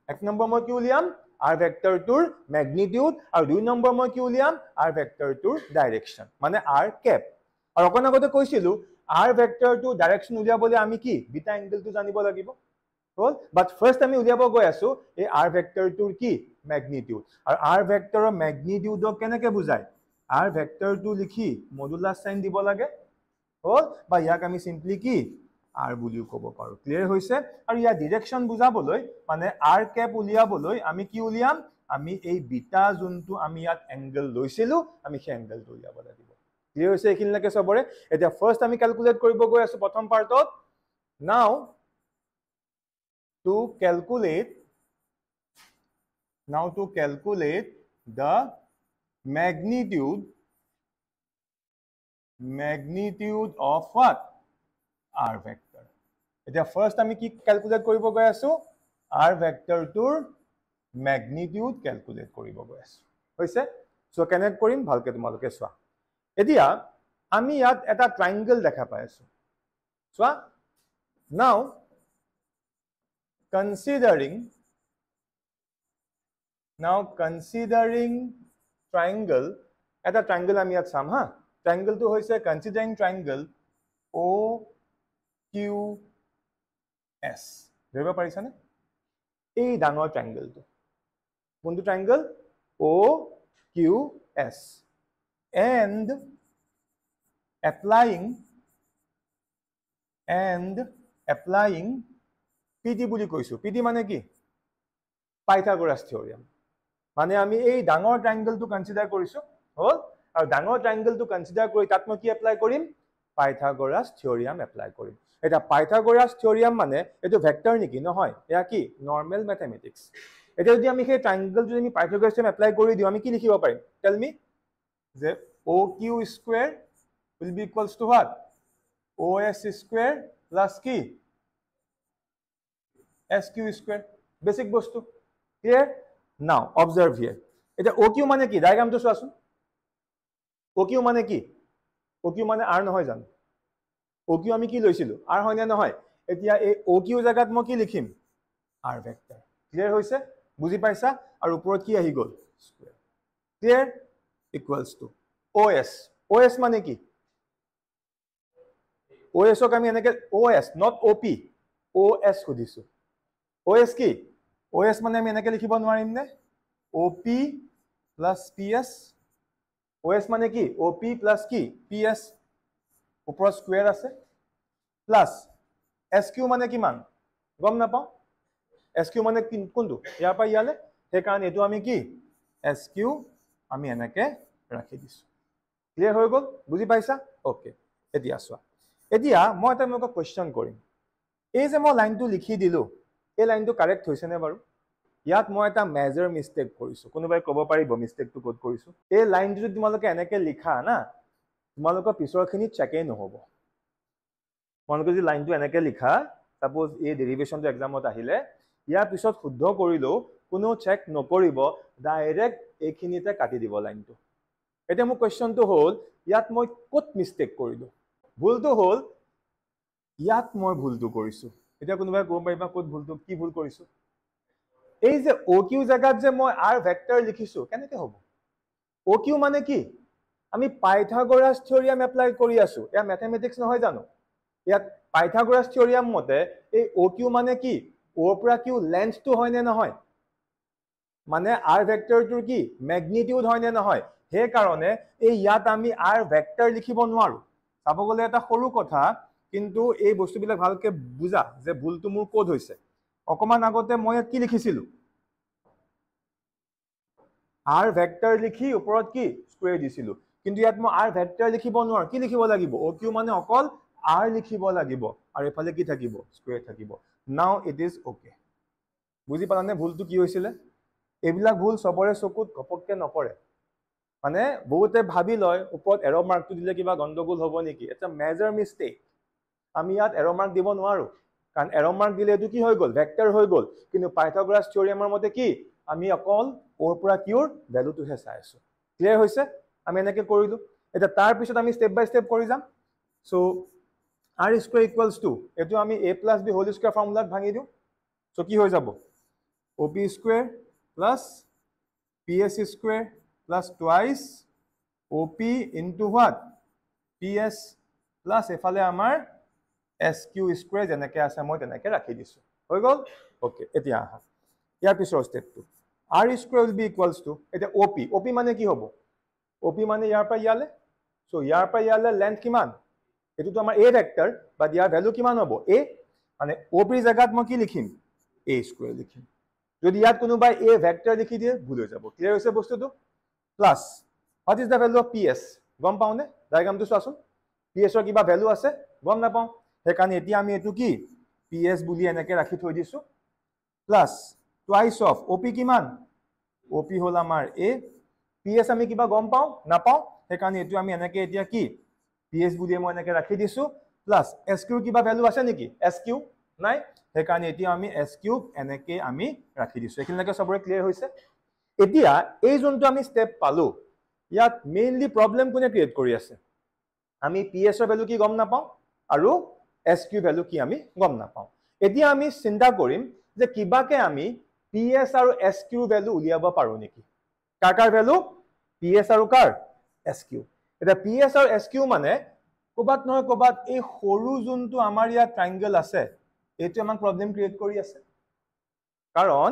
এক নম্বৰ মই কি উলিয়াম r ভেক্টৰটোৰ ম্যাগনিটিউড আৰু দুই নম্বৰ মই কি উলিয়াম r ভেক্টৰটোৰ ডাইৰেকশন মানে r কেপ আৰু অকন আগতে কৈছিলো r ভেক্টৰটোৰ ডাইৰেকশন উলিয়াবলৈ আমি কি বিটা এংগেলটো জানিব লাগিব হল বাট ফাৰ্স্ট আমি উলিয়াব গৈ আছো এই r ভেক্টৰটোৰ কি ম্যাগনিটিউড আৰু r ভেক্টৰৰ ম্যাগনিটিউডক কেনেকৈ বুজায় r ভেক্টৰটো লিখি মডুলাস সাইন দিব লাগে হল বা ইয়াক আমি সিম্পলি কি r বুলিও ক'ব পাৰো ক্লিয়াৰ হৈছে আৰু ইয়াৰ ডাইৰেকশন বুজাবলৈ মানে r কেপ উলিয়াবলৈ আমি কি উলিয়াম আমি এই বিটা যোনটো আমি ইয়াত এংগেল লৈছিলো আমি সেই এংগেলটো উলিয়াব লাগিব ক্লিয়াৰ হৈছে এখিনলৈকে সবৰে এতিয়া ফাৰ্স্ট আমি ক্যালকুলেট কৰিব গৈ আছো প্ৰথম পাৰ্টত নাও to calculate the magnitude of what r vector এতিয়া ফার্স্ট আমি কি ক্যালকুলেট কৰিব গৈ আছো r vector টোৰ ম্যাগনিটিউড ক্যালকুলেট কৰিব গৈ আছো হৈছে সো কেনেকৈ কৰিম ভালকে তোমালোকে চোৱা এতিয়া আমি ইয়াত এটা ট্ৰায়াঙ্গল দেখা পাই আছো চোৱা নাও considering triangle এটা triangle আমি ইয়াত চাম হা triangle টো হৈছে considering triangle OQS ধৰিব পাৰিছানে এই ডাঙৰ triangle টো কোনটো triangle OQS and applying PD বুলি কৈছো PD মানে কি পাইথাগোৰাছ থিওৰেম মানে আমি এই ডাঙৰ ট্ৰায়াঙ্গলটো কনসিডাৰ কৰিছো হল আৰু ডাঙৰ ট্ৰায়াঙ্গলটো কনসিডাৰ কৰি তাত মই কি এপ্লাই কৰিম পাইথাগোৰাছ থিওৰেম এপ্লাই কৰিম এটা পাইথাগোৰাছ থিওৰেম মানে এটো ভেক্টৰ নেকি নহয় এয়া কি নৰমাল ম্যাথমেটিক্স এটা যদি আমি সেই ট্ৰায়াঙ্গল যদি আমি পাইথাগোৰাছ থিওৰেম এপ্লাই কৰি দিও আমি কি লিখিব পাৰিম টেল মি যে OQ square will be equals to what OS square plus কি SQ square basic বস্তু clear now observe here এটা OQ মানে কি ডায়াগ্রামটো চোৱাচোন OQ মানে কি OQ মানে r নহয় জানো OQ আমি কি লৈছিলো r হয় না নহয় এতিয়া এই OQ জায়গাত মই কি লিখিম r ভেক্টৰ ক্লিয়াৰ হৈছে বুজি পাইছা আৰু ওপৰত কি আহি গল স্কয়াৰ ক্লিয়াৰ ইকুৱেলস টু OS মানে কি OS ক আমি এনেকে OS not OP OS খুদিছো OS কি OS মানে আমি এনেকে লিখিব নোৱাৰিম নে OP plus PS OS মানে কি OP plus কি PS ওপৰত স্কয়াৰ আছে প্লাস SQ মানে কিমান গম নাপাও SQ মানে কোনটো ইয়াৰ পৰা ইয়ালে সেই কাৰণ এটো আমি কি SQ আমি এনেকে ৰাখি দিছো ক্লিয়াৰ হৈ গ'ল বুজি পাইছা ওকে এতিয়া চোৱা এতিয়া মই এটা তোমাক কোৱেশ্চন কৰিম এই যে মই লাইনটো লিখি দিলো এই লাইনটো কাৰেক্ট হৈছে নে বাৰু ইয়াত মই এটা মেজৰ মিষ্টেক কৰিছো কোনোবাই ক'ব পাৰিব মিষ্টেকটো ক'ত কৰিছো এই লাইনটো যদি তোমালোকে এনেকে লিখা না তোমালোকৰ পিছৰখিনি চেকেই নহ'ব তোমালোকে যদি লাইনটো এনেকে লিখা সাপোজ এই ডেৰিভেশ্যনটো এক্সামত আহিলে ইয়াৰ পিছত শুদ্ধ কৰিলেও কোনো চেক নকৰিব ডাইৰেক্ট এইখিনিতে কাটি দিব লাইনটো এতিয়া মোৰ কোৱেশ্চনটো হ'ল ইয়াত মই ক'ত মিষ্টেক কৰিলো ভুলটো হ'ল ইয়াত মই ভুলটো কৰিছো এতিয়া কোনোবাই ক'ব পাৰিবা ক'ত ভুলটো কি ভুল কৰিছো এই যে OQ জায়গাত যে মই r ভেক্টৰ লিখিছো কেনেকৈ হ'ব OQ মানে কি আমি পাইথাগোৰাছ থিওৰিয়াম এপ্লাই কৰি আছো এয়া ম্যাথমেটিক্স নহয় জানো ইয়াত পাইথাগোৰাছ থিওৰিয়াম মতে এই OQ মানে কি O পৰা Q লেন্থটো হয় নে নহয় মানে r ভেক্টৰটোৰ কি ম্যাগনিটিউড হয় নে নহয় হে কাৰণে এই ইয়াত আমি r ভেক্টৰ লিখিব নোৱাৰো চাব গলে এটা সৰু কথা কিন্তু এই বস্তুবিলাক ভালকে বুজা যে ভুলটো মোৰ কোড হৈছে অকমান আগতে মই কি লিখিছিলো r ভেক্টৰ লিখি ওপৰত কি স্কয়াৰ দিছিলো কিন্তু ইয়াত মই r ভেক্টৰ লিখিব নোৱাৰো কি লিখিব লাগিব OQ মানে অকল r লিখিব লাগিব আৰু এফালে কি থাকিব স্কয়াৰ থাকিব নাও ইট ইজ ওকে বুজি পালানে ভুলটো কি হৈছিল এইবিলাক ভুল সবৰে চকুত ঘপককে নপৰে মানে বহুতে ভাবি লয় ওপৰত এৰ মাৰ্কটো দিলে কিবা গণ্ডগোল হ'ব নেকি এটা মেজৰ মিষ্টেক আমি ইয়াত এৰ মাৰ্ক দিব নোৱাৰো কাৰণ এৰ মাৰ্ক দিলে এটো কি হৈ গ'ল ভেক্টৰ হৈ গ'ল কিন্তু পাইথাগোৰাছ থিওৰিয়ামৰ মতে কি আমি অকল ওৰ পৰা কিউৰ ভ্যালুটোহে চাই আছো ক্লিয়াৰ হৈছে আমি এনেকৈ কৰিলো এটা তাৰ পিছত আমি স্টেপ বাই স্টেপ কৰি যাম so r square equals to এটো আমি a + b হোল স্কয়াৰ ফৰ্মুলাত ভাঙি দিও সো কি হৈ যাব op square plus ps square plus twice op into what ps plus এফালে আমাৰ sq square যেনেকৈ আছে মই তেনেকৈ ৰাখি দিছো হৈ গ'ল ওকে এতিয়া আহা ইয়াৰ পিছৰ ষ্টেপটো r square will be equals to এটা op মানে কি হ'ব op মানে ইয়াৰ পৰা ইয়ালে সো ইয়াৰ পৰা ইয়ালে লেন্থ কিমান এটো তো আমাৰ a vector but year value কিমান হ'ব a মানে op জায়গাত মই কি লিখিম a স্কয়াৰ লিখিম যদি ইয়াত কোনোবাই a ভেক্টৰ লিখি দিয়ে ভুল হৈ যাব ক্লিয়াৰ হৈছে বস্তুটো plus what is the value of ps গম পাওনে ডায়াগ্ৰামটো চোৱাচোন ps ৰ কিবা ভ্যালু আছে গম নাপাও হে কাৰণে এতিয়া আমি এটো কি ps বুলি এনেকৈ ৰাখি থৈ দিছো প্লাস টুৱাইস অফ op কিমান op হল আমাৰ a ps আমি কিবা গম পাও নাপাও হে কাৰণে এটো আমি এনেকৈ এতিয়া কি ps বুলি মই এনেকৈ ৰাখি দিছো প্লাস sq কিবা ভ্যালু আছে নেকি sq নাই হে কাৰণে এতিয়া আমি sq এনেকৈ আমি ৰাখি দিছো এখিনলৈকে সবৰে ক্লিয়াৰ হৈছে এতিয়া এই যোনটো আমি স্টেপ পালো ইয়াত মেইনলি প্ৰবলেম কোনে ক্ৰিয়েট কৰি আছে আমি ps ৰ ভ্যালু কি গম নাপাও আৰু sq ভ্যালু কি আমি গম নাপাও এতিয়া আমি চিন্তা কৰিম যে কিবাকে আমি ps আৰু sq ভ্যালু উলিয়াব পাৰো নেকি কাৰ ভ্যালু ps আৰু কাৰ sq এটা ps আৰু sq মানে কোবাত নহয় কোবাত এই সৰু যোনটো আমাৰ ইয়াত ট্ৰায়াঙ্গল আছে এটো আমাক প্ৰবলেম ক্ৰিয়েট কৰি আছে কাৰণ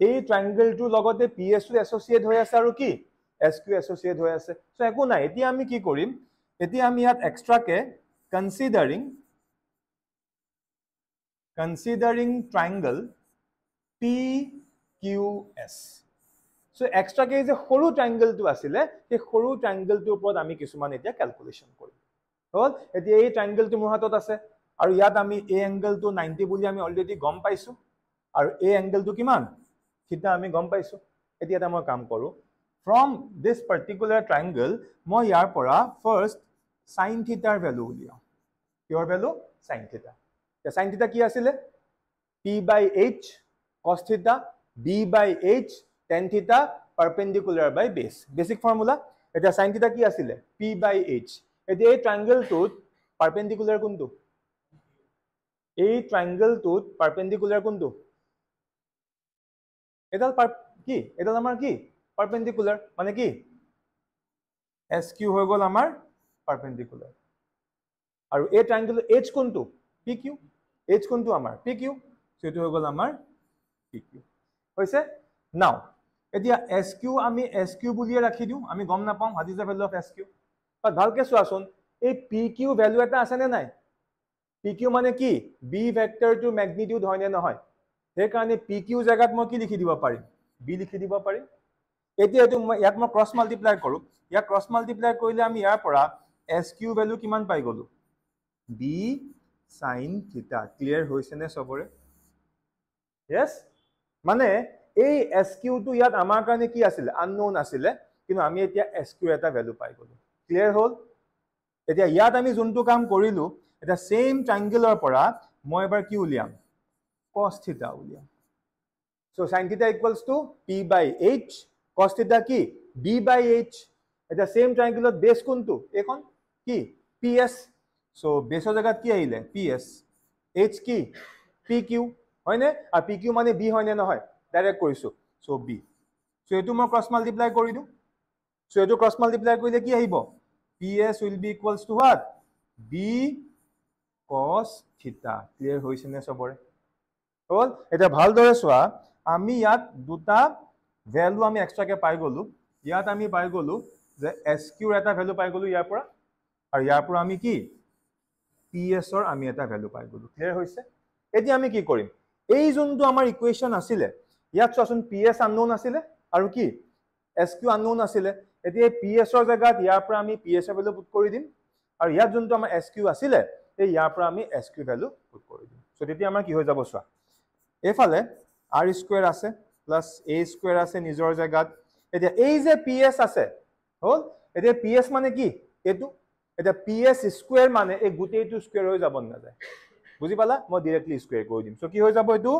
এই ট্ৰায়াঙ্গলটোৰ লগতে ps টো এছ'চিয়েট হৈ আছে আৰু কি sq এছ'চিয়েট হৈ আছে সো একো নাই এতিয়া আমি কি কৰিম এতিয়া আমি ইয়াত এক্সট্ৰাকে considering triangle PQS সো এক্সট্ৰাকে যে সৰু ট্ৰায়াঙ্গলটো আছিলে সেই সৰু ট্ৰায়াঙ্গলটোৰ ওপৰত আমি কিছুমান এতিয়া ক্যালকুলেশন কৰিম হল এতিয়া এই ট্ৰায়াঙ্গলটো মোৰ হাতত আছে আৰু ইয়াত আমি এই এংগলটো 90 বুলি আমি অলৰেডি গম পাইছো আৰু এই এংগলটো কিমান থিটা আমি গম পাইছো এতিয়া এটা মই কাম কৰো from this particular triangle মই ইয়াৰ পৰা first sin theta ৰ ভ্যালু উলিয়াও কিহৰ value sin theta sin theta কি আছিল p/h cos theta b/h tan theta perpendicular by base basic formula এটা sin theta কি আছিল p/h এতিয়া এই ট্ৰায়াঙ্গলটোত পাৰপেন্ডিকুলাৰ কোনটো এই ট্ৰায়াঙ্গলটোত পাৰপেন্ডিকুলাৰ কোনটো এডাল কি এডাল আমাৰ কি পাৰপেন্ডিকুলাৰ মানে কি sq হৈ গল আমাৰ পাৰপেন্ডিকুলাৰ আৰু এই ট্ৰায়াঙ্গল h কোনটো pq h কোনটো আমাৰ pq সেটো হৈ গল আমাৰ pq হৈছে নাও এতিয়া sq আমি sq বুলিয়ে ৰাখি দিও আমি গম নাপাও what is the value of sq বাট ভালকে চোৱাচোন এই pq ভ্যালু এটা আছে নে নাই pq মানে কি b ভেক্টৰটো ম্যাগনিটিউড হয় নে নহয় হে কাৰণে pq জায়গাত মই কি লিখি দিব পাৰিম b লিখি দিব পাৰিম এতিয়া এটো ইয়াক মই ক্ৰস মাল্টিপ্লাই কৰো ইয়াক ক্ৰস মাল্টিপ্লাই কৰিলে আমি ইয়াৰ পৰা SQ ভ্যালু কিমান পাই গলো b sin theta ক্লিয়াৰ হৈছে নে সবৰে yes মানে এই SQ টো ইয়াত আমাৰ কাৰণে কি আছিল unknown আছিল কিন্তু আমি এতিয়া SQ এটা ভ্যালু পাই গলো ক্লিয়াৰ হল এতিয়া ইয়াত আমি যোনটো কাম কৰিলো এটা সেম ট্ৰায়াঙ্গেলৰ পৰা মই এবাৰ কি উলিয়াম cos theta উলিয়াম so sin theta equals to p by h cos theta কি b by h এটা সেম ট্ৰায়াঙ্গেলত বেস কোনটো এখন কি ps so বেসৰ জায়গাত কি আহিলে ps h কি pq হয়নে আৰ pq মানে b হয়নে নহয় ডাইৰেক্ট কৰিছো so b so এটো মই ক্ৰস মাল্টিপ্লাই কৰি দিও so এটো ক্ৰস মাল্টিপ্লাই কৰিলে কি আহিব ps will be equals to what b cos theta clear হৈছে নে সবৰে হল এটা ভালদৰে চোৱা আমি ইয়াত দুটা ভ্যালু আমি এক্সট্ৰাকে পাই গলো ইয়াত আমি পাই গলো যে SQ এটা ভ্যালু পাই গলো ইয়াৰ পৰা আৰু ইয়াৰ পৰা আমি কি PS ৰ আমি এটা ভ্যালু পাই গলো ক্লিয়াৰ হৈছে এতিয়া আমি কি কৰিম এই যোনটো আমাৰ ইকুৱেচন আছিল ইয়াত চোৱাচোন PS unknown আছিল আৰু কি SQ unknown আছিল এতিয়া PS ৰ জায়গাত ইয়াৰ পৰা আমি PS ৰ ভ্যালু পুট কৰি দিম আৰু ইয়াত যোনটো আমাৰ SQ আছিল এই ইয়াৰ পৰা আমি SQ ভ্যালু পুট কৰি দিম সো তেতিয়া আমাৰ কি হৈ যাব চোৱা এফালে r স্কয়াৰ আছে প্লাস a স্কয়াৰ আছে নিজৰ জায়গাত এতিয়া এই যে ps আছে হল এতিয়া ps মানে কি এটো এটা ps স্কয়াৰ মানে এই গুটেইটো স্কয়াৰ হৈ যাব না যায় বুজি পালা মই ডাইৰেক্টলি স্কয়াৰ কৰি দিম সো কি হৈ যাব এটো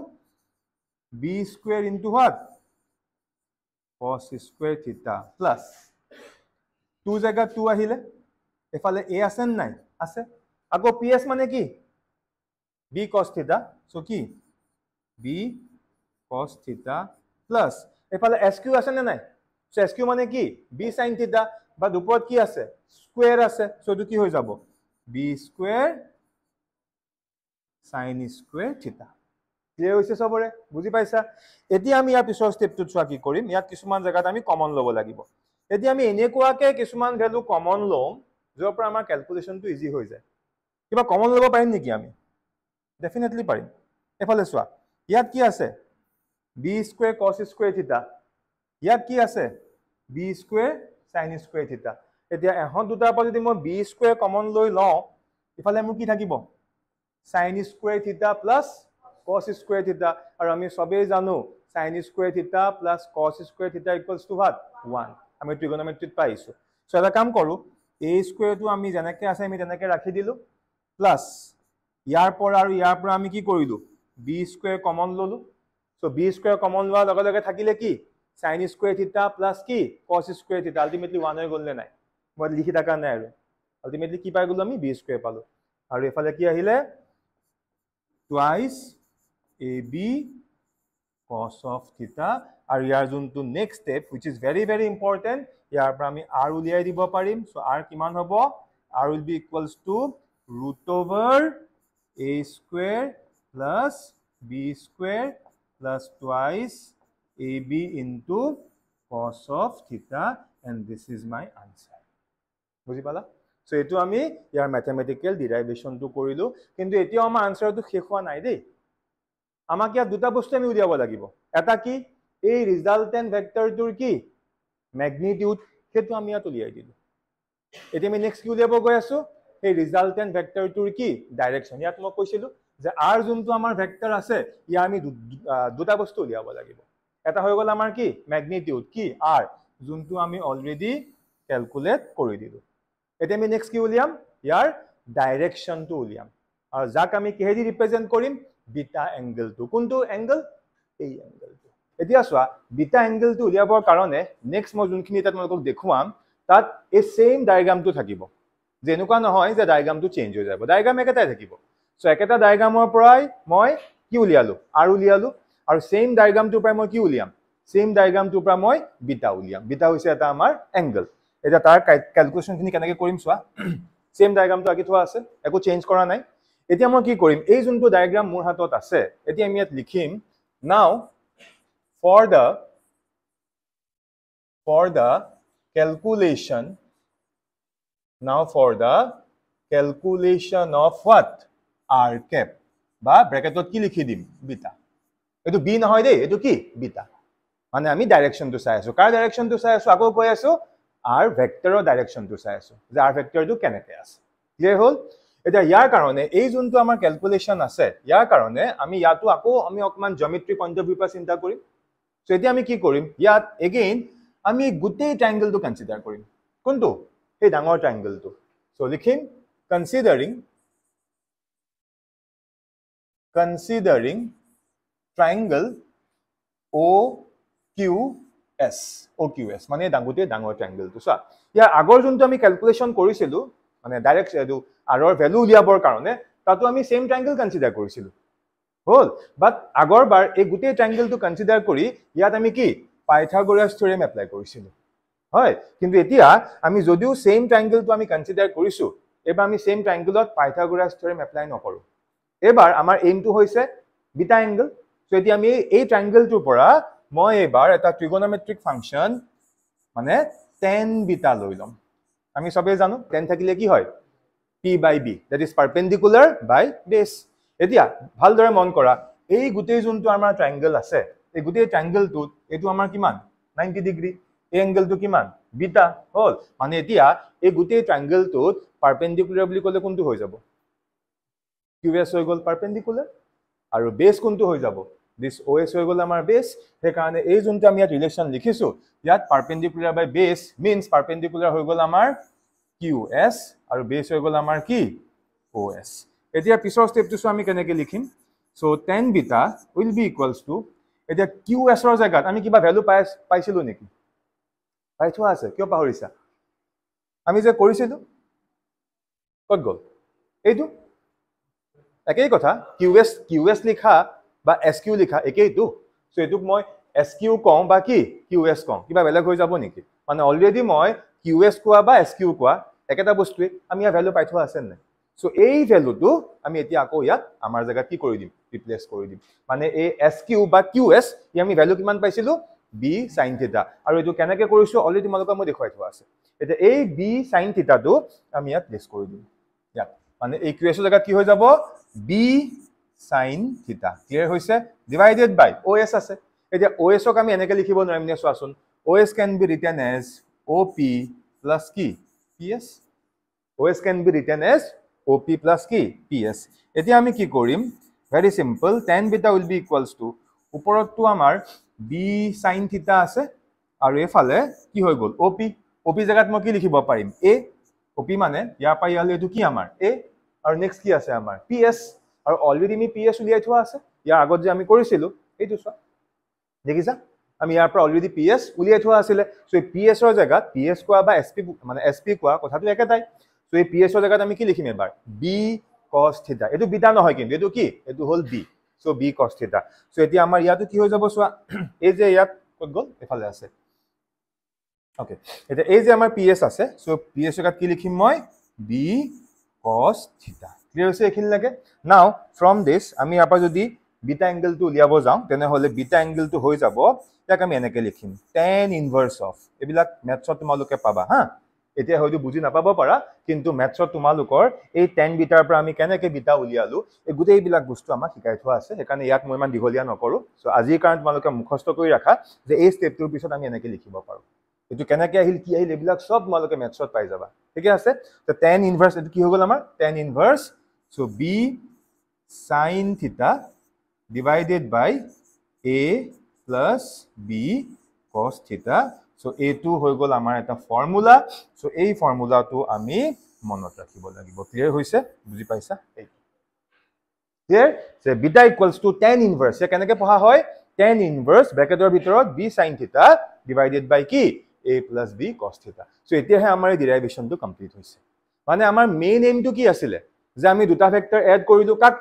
b square into what cos square থিটা প্লাস 2 জায়গা 2 আহিলে এফালে a আছে নাই আছে আকৌ ps মানে কি b cos থিটা সো কি b cos theta plus এফালে SQ আছে না নাই সো SQ মানে কি b sin theta বা দুপৰত কি আছে স্কয়াৰ আছে সো এটো কি হৈ যাব b square sin square theta clear হৈছে সবৰে বুজি পাইছা এতিয়া আমি ইয়াৰ পিছৰ স্টেপটো চোৱা কি কৰিম ইয়াত কিছুমান জায়গাত আমি কমন লব লাগিব এতিয়া আমি এনেকুৱাকে কিছুমান ভ্যালু কমন লম যৰ পৰা আমাৰ ক্যালকুলেশনটো ইজি হৈ যায় কিবা কমন লব পাৰিম নেকি আমি ডেফিনেটলি পাৰিম এফালে চোৱা ইয়াত কি আছে b স্কয়াৰ cos স্কয়াৰ থিটা ইয়াত কি আছে b স্কয়াৰ sin স্কয়াৰ থিটা এতিয়া এখন দুটাৰ পৰা যদি মই b স্কয়াৰ কমন লৈ লওঁ ইফালে মোৰ কি থাকিব sin স্কয়াৰ থিটা প্লাস cos স্কয়াৰ থিটা আৰু আমি সবেই জানো sin স্কয়াৰ থিটা প্লাস cos স্কয়াৰ থিটা ইকুৱেলস টু what 1 আমি ট্ৰিগোনোমেট্ৰিত পাইছো সো এটা কাম কৰো a স্কয়াৰটো আমি যেনেকৈ আছে আমি তেনেকৈ ৰাখি দিলো প্লাস ইয়াৰ পৰা আৰু ইয়াৰ পৰা আমি কি কৰিলো b স্কয়াৰ কমন ললো so b স্কয়াৰ কমন লোৱাৰ লগে লগে থাকিলে কি sin স্কয়াৰ থিটা প্লাস কি cos স্কয়াৰ থিটা আলটিমেটলি 1 হৈ গল নে নাই মই লিখি থাকা নাই আৰু আলটিমেটলি কি পাই গলো আমি b স্কয়াৰ পালো আৰু এফালে কি আহিলে twice ab cos of theta আৰু ইয়াৰ যোনটো next step which is very very important ইয়াৰ পৰা আমি r উলিয়াই দিব পাৰিম so r কিমান হ'ব r will be equals to root over a square plus b square plus twice ab into cos of theta and this is my answer বুজি পালা so এটো আমি ইয়াৰ ম্যাথমেটিক্যাল ডেৰিভেশনটো কৰিলো কিন্তু এতিয়াও আমাৰ আনসাৰটো শেষ হোৱা নাই দেই আমাক ইয়াত দুটা বস্তু আমি উলিয়াব লাগিব এটা কি এই ৰিজাল্টেন্ট ভেক্টৰটোৰ কি ম্যাগনিটিউড হেতু আমি ইয়াত উলিয়াই দিলো এতিয়া আমি নেক্সট কি উলিয়াব গৈ আছো এই ৰিজাল্টেন্ট ভেক্টৰটোৰ কি ডাইৰেকশন ইয়াত মই কৈছিলো যে r যোনটো আমাৰ ভেক্টৰ আছে ইয়া আমি দুটা বস্তু উলিয়াব লাগিব এটা হৈ গল আমাৰ কি ম্যাগনিটিউড কি r যোনটো আমি অলৰেডি ক্যালকুলেট কৰি দিলো এতিয়া আমি নেক্সট কি উলিয়াম ইয়াৰ ডাইৰেকশনটো উলিয়াম আৰু যাক আমি কিহেদি ৰিপ্ৰেজেন্ট কৰিম বিটা এংগেলটো কোনটো এংগেল এই এংগেলটো এতিয়া চোৱা বিটা এংগেলটো উলিয়াবৰ কাৰণে নেক্সট মই যোনখিনি এটা তোমালোকক দেখুৱাম তাত এই সেম ডায়াগ্ৰামটো থাকিব যেনেকুৱা নহয় যে ডায়াগ্ৰামটো চেঞ্জ হৈ যাব ডায়াগ্ৰাম একেটাই থাকিব সো একেটা ডায়াগ্ৰামৰ পৰাই মই কি উলিয়ালো r উলিয়ালো আৰু সেম ডায়াগ্ৰামটোৰ পৰাই মই কি উলিয়াম সেম ডায়াগ্ৰামটোৰ পৰা মই বিটা উলিয়াম বিটা হৈছে এটা আমাৰ এংগেল এটা তাৰ ক্যালকুলেশনখিনি কেনেকৈ কৰিম চোৱা সেম ডায়াগ্ৰামটো আকি থোৱা আছে একো চেঞ্জ কৰা নাই এতিয়া মই কি কৰিম এই যোনটো ডায়াগ্ৰাম মোৰ হাতত আছে এতিয়া আমি ইয়াত লিখিম নাও for the calculation of what r cap বা ব্র্যাকেটত কি লিখি দিম বিটা এটো b নহয় দেই এটো কি বিটা মানে আমি ডাইৰেকশ্যনটো চাই আছো কাৰ ডাইৰেকশ্যনটো চাই আছো আকৌ কৈ আছো r ভেক্টৰৰ ডাইৰেকশ্যনটো চাই আছো যে r ভেক্টৰটো কেনেকৈ আছে ক্লিয়াৰ হ'ল এতিয়া ইয়াৰ কাৰণে এই যোনটো আমাৰ ক্যালকুলেশন আছে ইয়াৰ কাৰণে আমি ইয়াতো আকৌ আমি অকমান জিওমেট্ৰি পইণ্ট অফ ভিউ পৰা চিন্তা কৰিম সো এতিয়া আমি কি কৰিম ইয়াত এগেইন আমি গোটেই ট্ৰায়াঙ্গেলটো কনসিডাৰ কৰিম কোনটো এই ডাঙৰ ট্ৰায়াঙ্গেলটো সো লিখিম considering triangle OQS মানে ডাঙৰ ট্ৰায়াঙ্গেলটো সো ইয়াৰ আগৰ যোনটো আমি ক্যালকুলেশন কৰিছিলো মানে ডাইৰেক্ট এটো আৰৰ ভ্যালু উলিয়াবৰ কাৰণে তাতো আমি সেম ট্ৰায়াঙ্গেল কনসিডাৰ কৰিছিলো হল বাট আগৰবাৰ এই গোটেই ট্ৰায়াঙ্গেলটো কনসিডাৰ কৰি ইয়াত আমি কি পাইথাগোৰাছ থিওৰেম এপ্লাই কৰিছিলো হয় কিন্তু এতিয়া আমি যদিও সেম ট্ৰায়াঙ্গেলটো আমি কনসিডাৰ কৰিছো এবাৰ আমি সেম ট্ৰায়াঙ্গেলত পাইথাগোৰাছ থিওৰেম এপ্লাই নকৰো এবাৰ আমাৰ এইমটো হৈছে বিটা এংগল সো এতিয়া আমি এই ট্ৰায়াঙ্গেলটোৰ পৰা মই এবাৰ এটা ট্ৰিগোনোমেট্ৰিক ফাংশন মানে tan বিটা লৈ লম আমি সবে জানো tan থাকিলে কি হয় p/b that is perpendicular by base এতিয়া ভালদৰে মন কৰা এই গোটেই যোনটো আমাৰ ট্ৰায়াঙ্গেল আছে এই গোটেই ট্ৰায়াঙ্গেলটোত এটো আমাৰ কিমান 90 ডিগ্ৰী এই এংগেলটো কিমান বিটা হল মানে এতিয়া এই গোটেই ট্ৰায়াঙ্গেলটোত পারপেন্ডিকুলার বুলি ক'লে কোনটো হৈ যাব QS হৈ গল পারপেন্ডিকুলার আৰু বেস কোনটো হৈ যাব দিস OS হৈ গল আমাৰ বেস সেই কাৰণে এই যোনটো আমি ইয়াত ৰিলেশন লিখিছো ইয়াত পাৰপেন্ডিকুলাৰ বাই বেস মিন্স পাৰপেন্ডিকুলাৰ হৈ গল আমাৰ QS আৰু বেস হৈ গল আমাৰ কি OS এতিয়া পিছৰ স্টেপটো আমি কেনেকৈ লিখিম so tan beta will be equals to এতিয়া QS ৰ জায়গাত আমি কিবা ভ্যালু পাইছিলো নেকি পাই থোৱা আছে কিয় পাহৰিছা আমি যে কৰিছিলো কত গল এইটো একেই কথা QS লিখা বা SQ লিখা একেইটো সো এটুক মই SQ কম বা কি QS কম কিবা বেলেগ হৈ যাব নেকি মানে অলৰেডি মই QS কোৱা বা SQ কোৱা একেটা বস্তুৱে আমি ইয়াৰ ভ্যালু পাই থোৱা আছে নাই সো এই ভ্যালুটো আমি এতিয়া আকৌ ইয়াত আমাৰ জায়গাত কি কৰি দিম ৰিপ্লেস কৰি দিম মানে এই SQ বা QS ই আমি ভ্যালু কিমান পাইছিলো b sin θ আৰু এটো কেনেকৈ কৰিছো অলৰেডি তোমালোকক মই দেখাই থোৱা আছে এতিয়া এই b sin θ টো আমি ইয়াত প্লেস কৰি দিম ইয়াত মানে এই QS ৰ জায়গাত কি হৈ যাব b sin θ ক্লিয়াৰ হৈছে ডিভাইডেড বাই OS আছে এতিয়া OS ক আমি এনেকৈ লিখিব নোৱাৰিম নে চোৱাচোন OS can be written as OP plus কি PS OS can be written as OP plus কি PS এতিয়া আমি কি কৰিম very simple tan beta will be equals to ওপৰতটো আমাৰ b sin θ আছে আৰু এফালে কি হৈ গল OP জায়গাত মই কি লিখিব পাৰিম a OP মানে ইয়াৰ পৰা ইয়ালে এটো কি আমাৰ a আৰু নেক্সট কি আছে আমাৰ PS আৰু অলৰেডি আমি PS উলিয়াই থোৱা আছে ইয়াৰ আগত যে আমি কৰিছিলো এইটো চোৱা দেখিছা আমি ইয়াৰ পৰা অলৰেডি PS উলিয়াই থোৱা আছিল সো এই PS ৰ জায়গাত PS কোৱা বা SP কোৱা কথাটো একেটাই সো এই PS ৰ জায়গাত আমি কি লিখিম এবাৰ b cos θ এটো বিটা নহয় কিন্তু এটো কি এটো হল b so b cos θ so এতিয়া আমাৰ ইয়াতো কি হৈ যাব চোৱা এই যে ইয়াত কত গল এফালে আছে ওকে এটা এই যে আমাৰ PS আছে সো PS ৰ জায়গাত কি লিখিম মই b cos θ ক্লিয়াৰ হৈছে এখিনি লাগে নাও ফ্ৰম দিস আমি আপা যদি বিটা এংগেলটো উলিয়াব যাও তেনে হলে বিটা এংগেলটো হৈ যাব ইয়াক আমি এনেকৈ লিখিম tan ইনভার্স অফ এবিলাক মেথছত তোমালোকে পাবা হা এতিয়া হয়তো বুজি নাপাব পাৰা কিন্তু মেথছত তোমালোকৰ এই tan বিটাৰ পৰা আমি কেনেকৈ বিটা উলিয়ালো এই গোটেই বিলাক বস্তু আমাক শিকাই থোৱা আছে সেইকাৰণে ইয়াত মই ইমান দীঘলীয়া নকৰো সো আজিৰ কাৰণ তোমালোকে মুখস্থ কৰি ৰাখা যে এই স্টেপটোৰ পিছত আমি এনেকৈ লিখিব পাৰো এটো কেনেকৈ আহিল কি আহিল এবিলাক সব তোমালোকে মেথছত পাই যাবা ঠিক আছে তো tan ইনভার্স এটো কি হৈ গল আমাৰ tan inverse so b sin θ divided by a plus b cos θ so এটো হৈ গল আমাৰ এটা ফৰ্মুলা সো এই ফৰ্মুলাটো আমি মনত ৰাখিব লাগিব ক্লিয়াৰ হৈছে বুজি পাইছা এই ক্লিয়াৰ সে বিটা ইকুয়ালস টু tan ইনভাৰ্স এ কেনেকৈ পঢ়া হয় tan ইনভাৰ্স ব্ৰ্যাকেটৰ ভিতৰত b sin θ divided by কি a plus b cos θ so এতিয়াহে আমাৰ এই ডেৰিভেশনটো কমপ্লিট হৈছে মানে আমাৰ মেইন এইমটো কি আছিল যে আমি দুটা ভেক্টৰ এড কৰিলো কাক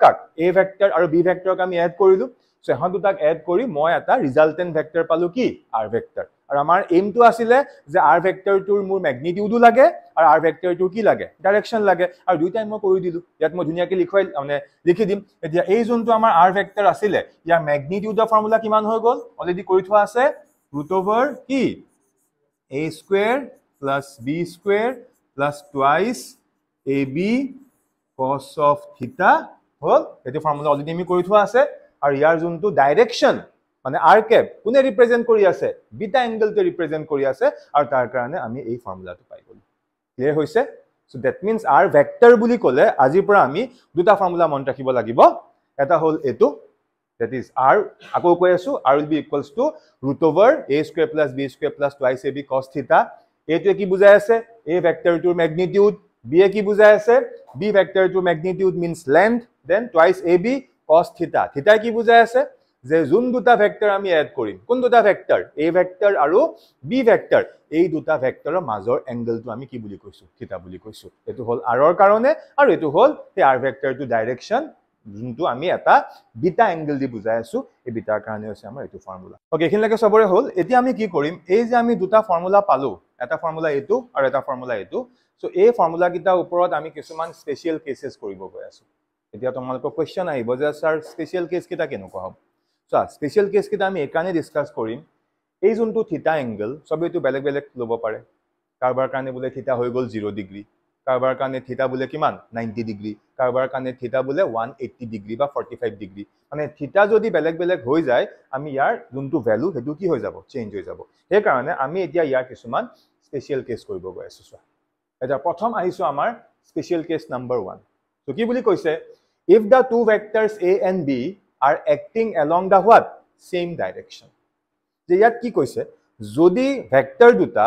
a ভেক্টৰ আৰু b ভেক্টৰক আমি এড কৰিলো সো এখন দুটাক এড কৰি মই এটা ৰিজাল্টেন্ট ভেক্টৰ পালো কি r ভেক্টৰ আৰু আমাৰ এইমটো আছিল যে r ভেক্টৰটোৰ মোৰ ম্যাগনিটিউডো লাগে আৰু r ভেক্টৰটোৰ কি লাগে ডাইৰেকশন লাগে আৰু দুইটাই মই কৰি দিলো ইয়াত মই ধুনিয়াকৈ লিখি দিম এতিয়া এই যোনটো আমাৰ r ভেক্টৰ আছিল ইয়াৰ ম্যাগনিটিউডৰ ফৰ্মুলা কিমান হৈ গল অলৰেডি কৰি থোৱা আছে √over কি a square plus b square plus twice ab cos of θ হল এটো ফৰ্মুলা অলৰেডি আমি কৰি থোৱা আছে আৰু ইয়াৰ যোনটো ডাইৰেকশন মানে r cap কোনে ৰিপ্ৰেজেন্ট কৰি আছে বিটা এংগলটো ৰিপ্ৰেজেন্ট কৰি আছে আৰু তাৰ কাৰণে আমি এই ফৰ্মুলাটো পাই গলো ক্লিয়াৰ হৈছে so that means r vector বুলি ক'লে আজিৰ পৰা আমি দুটা ফৰ্মুলা মন ৰাখিব লাগিব এটা হল এটো that is r আকৌ কৈ আছো r will be equals to root over a square plus b square plus twice ab cos theta এটো কি বুজাই আছে a ভেক্টৰটোৰ ম্যাগনিটিউড b এ কি বুজাই আছে b ভেক্টৰটোৰ magnitude means length then twice ab cos theta theta কি বুজাই আছে যে যোন দুটা ভেক্টৰ আমি এড কৰিম কোন দুটা ভেক্টৰ a ভেক্টৰ আৰু b ভেক্টৰ এই দুটা ভেক্টৰৰ মাজৰ এংগলটো আমি কি বুলি কৈছো থিটা বুলি কৈছো এটো হল r ৰ কাৰণে আৰু এটো হল এই r ভেক্টৰটো ডাইৰেকশন যোনটো আমি এটা বিটা এংগল দি বুজাই আছো এই বিটাৰ কাৰণে হৈছে আমাৰ এটো ফৰ্মুলা ওকে এখিনলৈকে সবৰে হল এতিয়া আমি কি কৰিম এই যে আমি দুটা ফৰ্মুলা পালো এটা ফৰ্মুলা এটো আৰু এটা ফৰ্মুলা এটো সো এই ফৰ্মুলা কিটা ওপৰত আমি কিছুমান স্পেশাল কেसेस কৰিব গৈ আছো এতিয়া তোমালোকৰ কোৱেশ্চন আহিব যে স্যাৰ স্পেশাল কেস কিটা কেনেকুৱা হ'ব সো স্পেশাল কেস কিটা আমি একানে ডিসকাস কৰিম এই যোনটো থিটা এংগল সবেটো বেলেগ বেলেগ লব পাৰে কাৰবাৰ কাৰণে বোলে থিটা হৈ গল 0 ডিগ্ৰী কাৰবাৰ কাৰণে থিটা বোলে কিমান 90 ডিগ্ৰী কাৰবাৰ কাৰণে থিটা বোলে 180 ডিগ্ৰী বা 45 ডিগ্ৰী মানে থিটা যদি বেলেগ বেলেগ হৈ যায় আমি ইয়াৰ যোনটো ভ্যালু হেতু কি হৈ যাব চেঞ্জ হৈ যাব সেই কাৰণে আমি এতিয়া ইয়াৰ কিছুমান স্পেশাল কেস কৰিব গৈ আছো এটা প্ৰথম আহিছো আমাৰ স্পেশাল কেস নাম্বাৰ 1 তো কি বুলি কৈছে if the two vectors a and b are acting along the what same direction যে ইয়াত কি কৈছে যদি ভেক্টৰ দুটা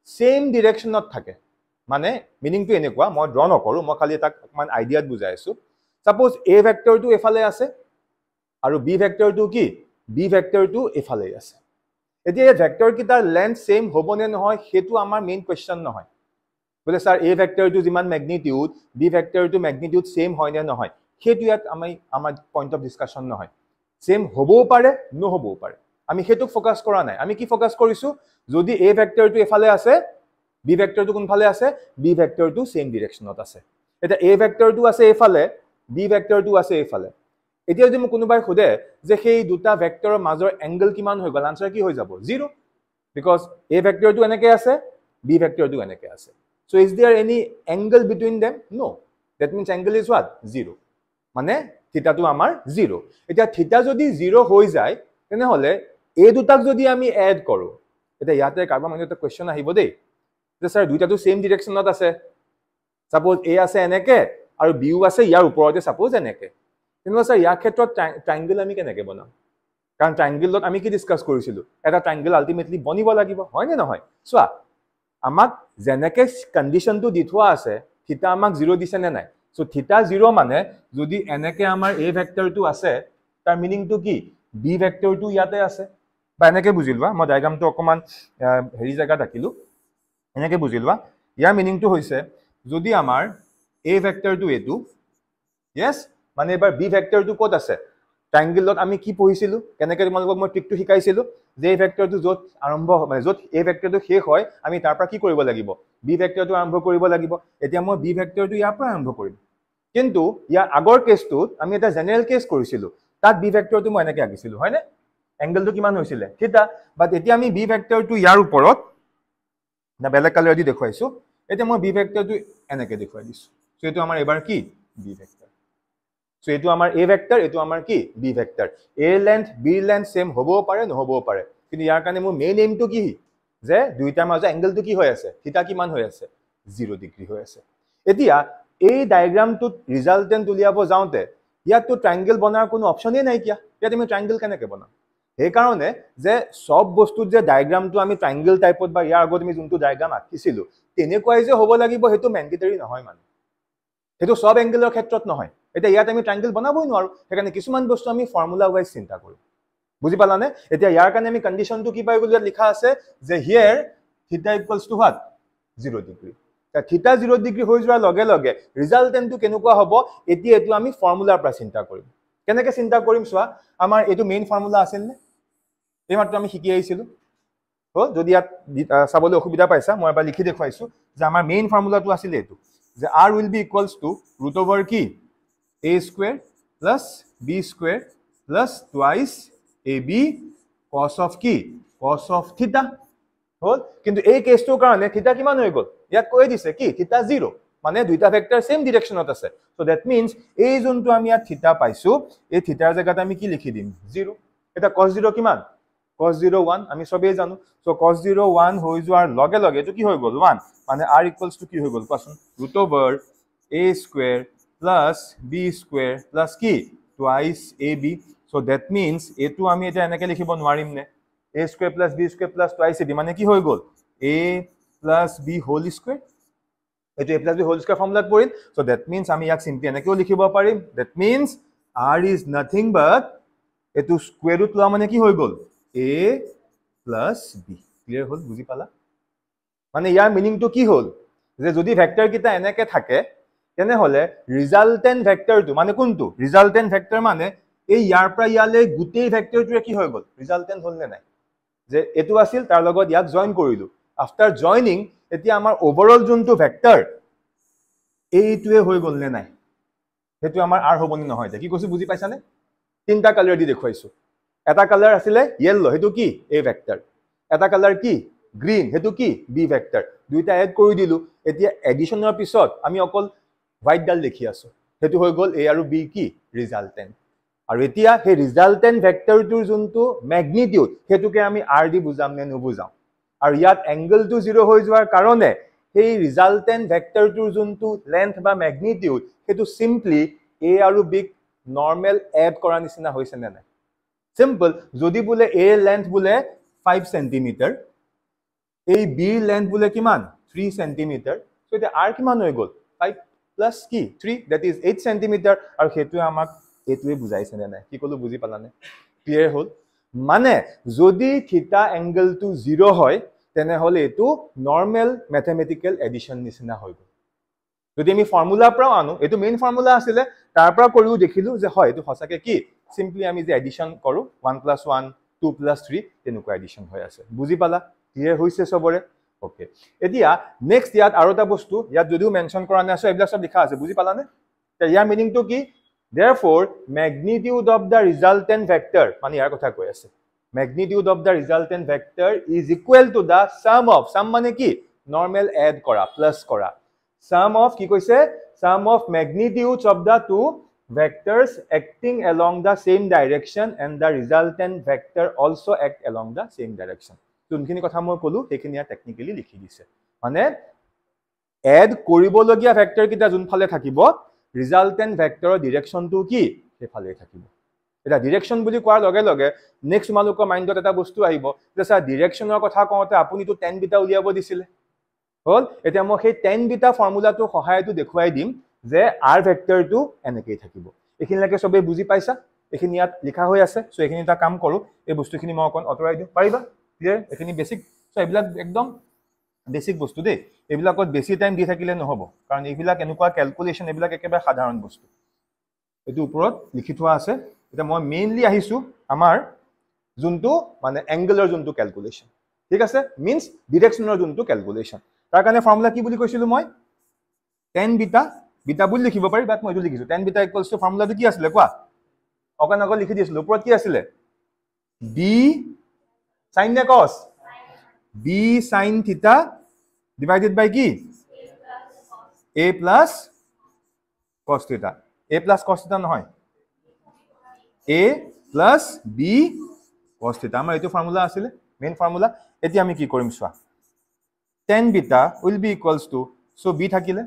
সেম ডাইৰেকশনত থাকে মানে মিনিং টু এনেকুৱা মই ড্ৰ নকৰো মই খালি তাক মান আইডিয়াত বুজাইছো সাপোজ a ভেক্টৰটো এফালে আছে আৰু b ভেক্টৰটো কি b ভেক্টৰটো এফালে আছে এতিয়া এই ভেক্টৰ কিটাৰ লেন্থ সেম হ'বনে নহয় হেতু আমাৰ মেইন কোৱেশ্চন নহয় বলে স্যাৰ a ভেক্টৰটো যিমান ম্যাগনিটিউড b ভেক্টৰটো ম্যাগনিটিউড সেম হয় নে নহয় হেতু ইয়াত আমাৰ পইণ্ট অফ ডিসকাশন নহয় সেম হ'বও পাৰে নহ'বও পাৰে আমি হেতুক ফোকাস কৰা নাই আমি কি ফোকাস কৰিছো যদি a ভেক্টৰটো এফালে আছে b ভেক্টৰটো কোনফালে আছে b ভেক্টৰটো সেম ডাইৰেকশনত আছে এটা a ভেক্টৰটো আছে এফালে b ভেক্টৰটো আছে এফালে এতিয়া যদি মোক কোনোবাই খুদে যে সেই দুটা ভেক্টৰৰ মাজৰ এংগল কিমান হৈ গল আনসাৰ কি হৈ যাব 0 বিকজ a ভেক্টৰটো এনেকৈ আছে b ভেক্টৰটো এনেকৈ আছে so is there any angle between them no that means angle is what 0 মানে থিটা টো আমাৰ 0 এটা থিটা যদি 0 হৈ যায় তেনে হলে এই দুটাক যদি আমি এড কৰো এটা ইয়াতে কাৰবা মানে এটা কোৱেশ্চন আহিব দেই যে স্যাৰ দুইটাটো সেম ডাইৰেকশনত আছে সাপোজ a আছে এনেকে আৰু b আছে ইয়াৰ ওপৰতে সাপোজ এনেকে কিন্তু স্যাৰ ইয়াৰ ক্ষেত্ৰত ট্ৰায়াঙ্গল আমি কেনেকে বনাম কাৰণ ট্ৰায়াঙ্গলত আমি কি ডিসকাস কৰিছিলো এটা ট্ৰায়াঙ্গল আলটিমেটলি বনিব লাগিব হয় নে নহয় সোৱা আমাক জেনেকে কন্ডিশনটো দি থোৱা আছে থিটা আমাক 0 দিছে নে নাই সো থিটা 0 মানে যদি এনেকে আমাৰ a ভেক্টৰটো আছে তাৰ মিনিংটো কি b ভেক্টৰটো ইয়াতে আছে বা এনেকে বুজিলবা মই ডায়াগ্ৰামটো অকমান হেৰি জায়গা ৰাখিলো এনেকে বুজিলবা ইয়াৰ মিনিংটো হৈছে যদি আমাৰ a ভেক্টৰটো এটো yes মানে এবাৰ b ভেক্টৰটো ক'ত আছে ট্ৰায়াঙ্গলত আমি কি পঢ়িছিলো কেনেকে তোমালোকক মই ট্ৰিকটো শিকাইছিলো যে এই ভেক্টৰটো যত আৰম্ভ মানে যত a ভেক্টৰটো শেষ হয় আমি তাৰ পৰা কি কৰিব লাগিব b ভেক্টৰটো আৰম্ভ কৰিব লাগিব এতিয়া মই b ভেক্টৰটো ইয়াৰ পৰা আৰম্ভ কৰিম কিন্তু ইয়াৰ আগৰ কেছটোত আমি এটা জেনাৰেল কেছ কৰিছিলো তাত b ভেক্টৰটো মই এনেকৈ আঁকিছিলো হয়নে এংগলটো কিমান হৈছিল থিটা বাট এতিয়া আমি b ভেক্টৰটো ইয়াৰ ওপৰত না বেলেগ কালাৰ দি দেখুৱাইছো এতিয়া মই b ভেক্টৰটো এনেকৈ দেখুৱাই দিছো সো এটো আমাৰ এবাৰ কি b ভেক্টৰ সো এটো আমাৰ a ভেক্টৰ এটো আমাৰ কি b vector a length b length same হ'বও পাৰে নহ'বও পাৰে কিন্তু ইয়াৰ কাৰণে মোৰ মেইন এইমটো কি যে দুইটাৰ মাজৰ এংগলটো কি হৈ আছে থিটা কিমান হৈ আছে 0 ডিগ্ৰী হৈ আছে এতিয়া এই ডায়াগ্ৰামটোত ৰিজাল্টেন্ট উলিয়াব যাওঁতে ইয়াতো ট্ৰায়াঙ্গল বনাৰ কোনো অপচনেই নাই কিয়া ইয়াত আমি ট্ৰায়াঙ্গল কেনেকৈ বনাম সেই কাৰণে যে সব বস্তুত যে ডায়াগ্ৰামটো আমি ট্ৰায়াঙ্গল টাইপত বা ইয়াৰ আগত আমি যোনটো ডায়াগ্ৰাম আঁকিছিলো তেনেকুৱাই যে হ'ব লাগিব হেতু ম্যান্ডেটৰি নহয় মানে হেতু সব এংগলৰ ক্ষেত্ৰত নহয় এটা ইয়াত আমি ট্ৰায়াঙ্গল বনাবই নোৱাৰো সেইকাৰণে কিছুমান বস্তু আমি ফৰ্মুলা ওয়াইজ চিন্তা কৰো বুজি পালানে এতিয়া ইয়াৰ কাৰণে আমি কন্ডিশনটো কি পাই গলো লিখা আছে যে হিয়াৰ থিটা ইকুৱেলস টু what 0 ডিগ্ৰী তা থিটা 0 ডিগ্ৰী হৈ যোৱাৰ লগে লগে ৰিজাল্টেন্টটো কেনেকুৱা হ'ব এতিয়া এটো আমি ফৰ্মুলাৰ পৰা চিন্তা কৰিম কেনেকৈ চিন্তা কৰিম সোৱা আমাৰ এটো মেইন ফৰ্মুলা আছিল নে এই মাত্ৰ আমি শিকি আহিছিলো তো যদি ইয়াত চাবলৈ অসুবিধা পাইছা মই এবাৰ লিখি দেখুৱাইছো যে আমাৰ মেইন ফৰ্মুলাটো আছিল এটো যে r will be equals to root over কি a square plus b square plus twice ab cos of কি cos of theta হল কিন্তু এই কেছটোৰ কাৰণে থিটা কিমান হৈ গল ইয়াত কৈ দিছে কি থিটা 0 মানে দুইটা ভেক্টৰ সেম ডাইৰেকশনত আছে সো দ্যাট মিন্স এই যোনটো আমি ইয়াত থিটা পাইছো এই থিটাৰ জায়গাত আমি কি লিখি দিম 0 এটা cos 0 কিমান cos 0 1 আমি সবেই জানো সো cos 0 1 হৈ যোৱাৰ লগে লগে এটো কি হৈ গল 1 মানে r equals to কি হৈ গল কোৱাচোন root over a square plus b square plus কি twice ab so that means এটো আমি এটা এনেকে লিখিব নোৱাৰিম নে a square plus b square plus twice ab মানে কি হৈ গল a plus b whole square এটো a plus b whole square ফৰ্মুলাত পৰিল so that means আমি ইয়াক সিম্পলি এনেকেও লিখিব পাৰিম that means r is nothing but এটো স্কয়াৰ ৰুট লোৱা মানে কি হৈ গল a plus b ক্লিয়াৰ হল বুজি পালা মানে ইয়াৰ মিনিংটো কি হল যে যদি ভেক্টৰ কিটা এনেকে থাকে তেনে হলে ৰিজাল্টেন্ট ভেক্টৰটো মানে কোনটো ৰিজাল্টেন্ট ভেক্টৰ মানে এই ইয়াৰ পৰা ইয়ালে গুটেই ভেক্টৰটোৱে কি হৈ গল ৰিজাল্টেন্ট হল নে নাই যে এটো আছিল তাৰ লগত ইয়াক জয়েন কৰিলো আফটাৰ জয়েনিং এতিয়া আমাৰ ওভাৰঅল যোনটো ভেক্টৰ এইটোৱে হৈ গল নে নাই হেতু আমাৰ আৰ হবনি নহয় কি কৈছো বুজি পাইছানে তিনটা কালাৰ দি দেখুৱাইছো এটা কালাৰ আছিল ইয়েলো হেতু কি এ ভেক্টৰ এটা কালাৰ কি গ্ৰীন হেতু কি বি ভেক্টৰ দুইটা এড কৰি দিলু এতিয়া এডিশনৰ পিছত আমি অকল হোৱাইট ডাল দেখি আছো হেতু হৈ গল এ আৰু বি কি ৰিজাল্টেন্ট আৰু এতিয়া হে ৰিজাল্টেন্ট ভেক্টৰটোৰ যোনটো ম্যাগনিটিউড হেতুকে আমি r দি বুজাম নে নুবুজাম আৰু ইয়াত এংগলটো 0 হৈ যোৱাৰ কাৰণে হে ৰিজাল্টেন্ট ভেক্টৰটোৰ যোনটো লেন্থ বা ম্যাগনিটিউড হেতু সিম্পলি a আৰু b নৰমাল এড কৰা নিচিনা হৈছে নে নাই সিম্পল যদি বুলে a লেন্থ বুলে 5 সেন্টিমিটাৰ এই b লেন্থ বুলে কিমান 3 সেন্টিমিটাৰ সো এটা r কিমান হৈ গল 5 প্লাস কি 3 that is 8 সেন্টিমিটাৰ আৰু হেতুৱে আমাক এটোৱে বুজাইছে নে নাই কি কলো বুজি পালানে ক্লিয়াৰ হল মানে যদি থিটা এংগলটো 0 হয় তেনে হলে এটো নরমাল ম্যাথমেটিক্যাল এডিশন নিচিনা হৈ গল যদি আমি ফর্মুলা পৰা আনো এটো মেইন ফৰ্মুলা আছিল তাৰ পৰা কৰিও দেখিলো যে হয় এটো হসাকে কি সিম্পলি আমি যে এডিশন কৰো 1 + 1 2 + 3 তেনেকুৱা এডিশন হৈ আছে বুজি পালা ক্লিয়াৰ হৈছে সবৰে ওকে এতিয়া নেক্সট ইয়াত আৰু এটা বস্তু ইয়াত যদিও মেনশন কৰা নাই আছে এইবিলাক সব লিখা আছে বুজি পালানে তে ইয়াৰ মিনিংটো কি therefore magnitude of the resultant vector মানে ইয়াৰ কথা কৈ আছে magnitude of the resultant vector is equal to the sum মানে কি normal add কৰা plus কৰা sum of কি কৈছে sum of magnitudes of the two vectors acting along the same direction and the resultant vector also act along the same direction যোনখিনি কথা মই কলো সেইখিনি টেকনিক্যালি লিখি দিছে মানে এড কৰিবলগীয়া ভেক্টৰ কিটা যোনফালে থাকিব ৰিজাল্টেন্ট ভেক্টৰৰ ডিৰেকশনটো কি সেইফালে থাকিব এটা ডিৰেকশন বুলি কোৱাৰ লগে লগে নেক্সট মালুকৰ মাইন্ডত এটা বস্তু আহিব যে স্যাৰ ডিৰেকশনৰ কথা কওঁতে আপুনি তো 10 বিটা উলিয়াব দিছিলে হল এতিয়া মই সেই 10 বিটা ফৰ্মুলাটো সহায়টো দেখুৱাই দিম যে r ভেক্টৰটো এনেকৈ থাকিব এখিনিলৈকে সবে বুজি পাইছা এখিনি ইয়াত লিখা হৈ আছে সো এখিনি এটা কাম কৰো এই বস্তুখিনি মই অকন অতৰাই দিও পাৰিবা ক্লিয়াৰ এখিনি বেসিক সো এইবিলাক একদম বেসিক বস্তু দে এইবিলাকত বেছি টাইম দি থাকিলে নহব কাৰণ এইবিলাক এনেকুৱা ক্যালকুলেশন এইবিলাক একেবাৰে সাধাৰণ বস্তু এটো ওপৰত লিখি থোৱা আছে এটা মই মেইনলি আহিছো আমাৰ যোনটো মানে এংগুলাৰ যোনটো ক্যালকুলেশন ঠিক আছে মিন্স ডিৰেকশনৰ যোনটো ক্যালকুলেশন তাৰ কাৰণে ফৰ্মুলা কি বুলি কৈছিলো মই tan বিটা বুলি লিখিব পাৰি বাট মই এটো লিখিছো tan বিটা ইকুৱেলছ টু ফৰ্মুলাটো কি আছিল কোৱা অকনকৈ লিখি দিছিলো ওপৰত কি আছিল b sin নে cos b sin theta divided by কি a plus cos theta a plus cos theta নহয় a plus b cos theta আমাৰ এটো ফৰ্মুলা আছিল মেইন ফৰ্মুলা এতিয়া আমি কি কৰিম চোৱা tan beta will be equals to so b থাকিলে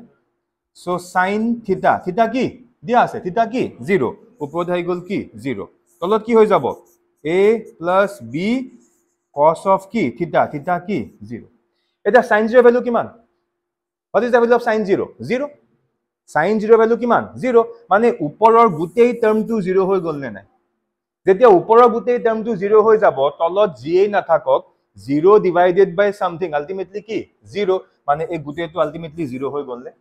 so sin theta theta কি দিয়া আছে theta কি 0 ওপৰত হৈ গল কি 0 তলত কি হৈ যাব a plus b cos of কি theta theta কি 0 এটা sin 0 ভ্যালু কিমান what is the value of sin 0 0 sin 0 value কিমান 0 মানে ওপৰৰ গুটেই টাৰ্মটো 0 হৈ গল নে নাই যেতিয়া ওপৰৰ গুটেই টাৰ্মটো 0 হৈ যাব তলত জিএ নাথাকক 0 divided by something ultimately কি 0 মানে এই গুটেটো ultimately 0 হৈ গল নে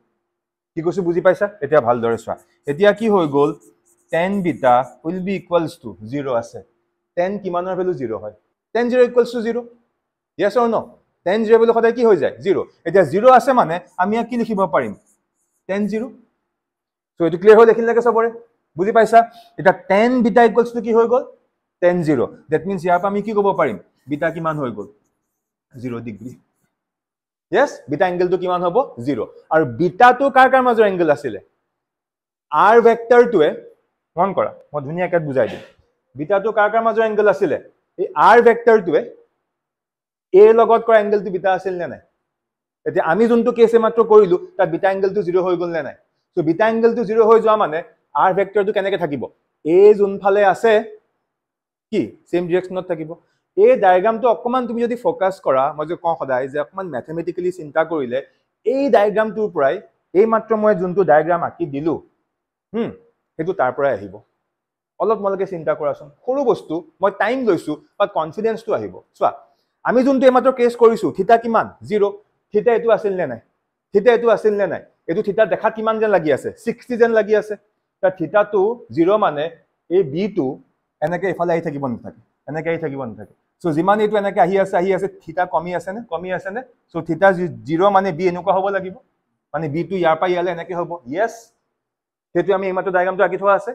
কি কৈছো বুজি পাইছা এতিয়া ভাল দৰে চোৱা এতিয়া কি হৈ গল tan beta will be equals to 0 আছে tan কিমানৰ ভ্যালু 0 হয় tan 0 equals to 0 yes or no tan 0 value সদায় কি হৈ যায় 0 এতিয়া 0 আছে মানে আমি কি লিখিব পাৰিম tan 0 সো এটো ক্লিয়াৰ হৈ দেখিলে সবৰে বুজি পাইছা এটা tan beta equals to কি হৈ গল tan 0 that means ইয়াৰ পৰা আমি কি ক'ব পাৰিম বিটা কিমান হৈ গল 0 ডিগ্ৰী yes বিটা এংগেলটো কিমান হ'ব 0 আৰু বিটাটো কাৰ মাজৰ এংগেল আছিল r ভেক্টৰটোৱে মন কৰা মই ধুনিয়াকৈ বুজাই দিম বিটাটো কাৰ কাৰ মাজৰ এংগল আছিলে এই r ভেক্টৰটোৱে a লগত কৰা এংগলটো বিটা আছিল নে নাই এতিয়া আমি যোনটো কেছ মাত্ৰ কৰিলো তাত বিটা এংগলটো 0 হৈ গল নে নাই সো বিটা এংগলটো 0 হৈ যোৱা মানে r ভেক্টৰটো কেনেকৈ থাকিব a যোনফালে আছে কি সেম ডাইৰেকশনত থাকিব এই ডায়াগ্ৰামটো অকমান তুমি যদি ফোকাস কৰা মই যে কওঁ সদায় যে অকমান ম্যাথমেটিক্যালি চিন্তা কৰিলে এই ডায়াগ্ৰামটোৰ পৰাই এই মাত্ৰ মই যোনটো ডায়াগ্ৰাম আঁকি দিলো হেতু তাৰ পৰাই আহিব অলপ মলকে চিন্তা কৰাচোন সৰু বস্তু মই টাইম লৈছো বাট কনফিডেন্সটো আহিব চোৱা আমি যোনটো এমাত্ৰ কেছ কৰিছো থিতা কিমান 0 থিতা এটো আছিল নে নাই থিতা এটো আছিল নে নাই এটো থিতা দেখা কিমান যেন লাগি আছে 60 যেন লাগি আছে তা থিতাটো 0 মানে এই b টো এনেকে ইফালে আহি থাকিব নাথাকে এনেকে আহি থাকিব নাথাকে সো যিমান এটো এনেকে আহি আছে থিতা কমি আছে নে সো থিতা 0 মানে b এনেকুৱা হ'ব লাগিব মানে b টো ইয়াৰ পৰা ইয়ালে এনেকে হ'ব yes হেতু আমি এমাত্ৰ ডায়াগ্ৰামটো আঁকি থোৱা আছে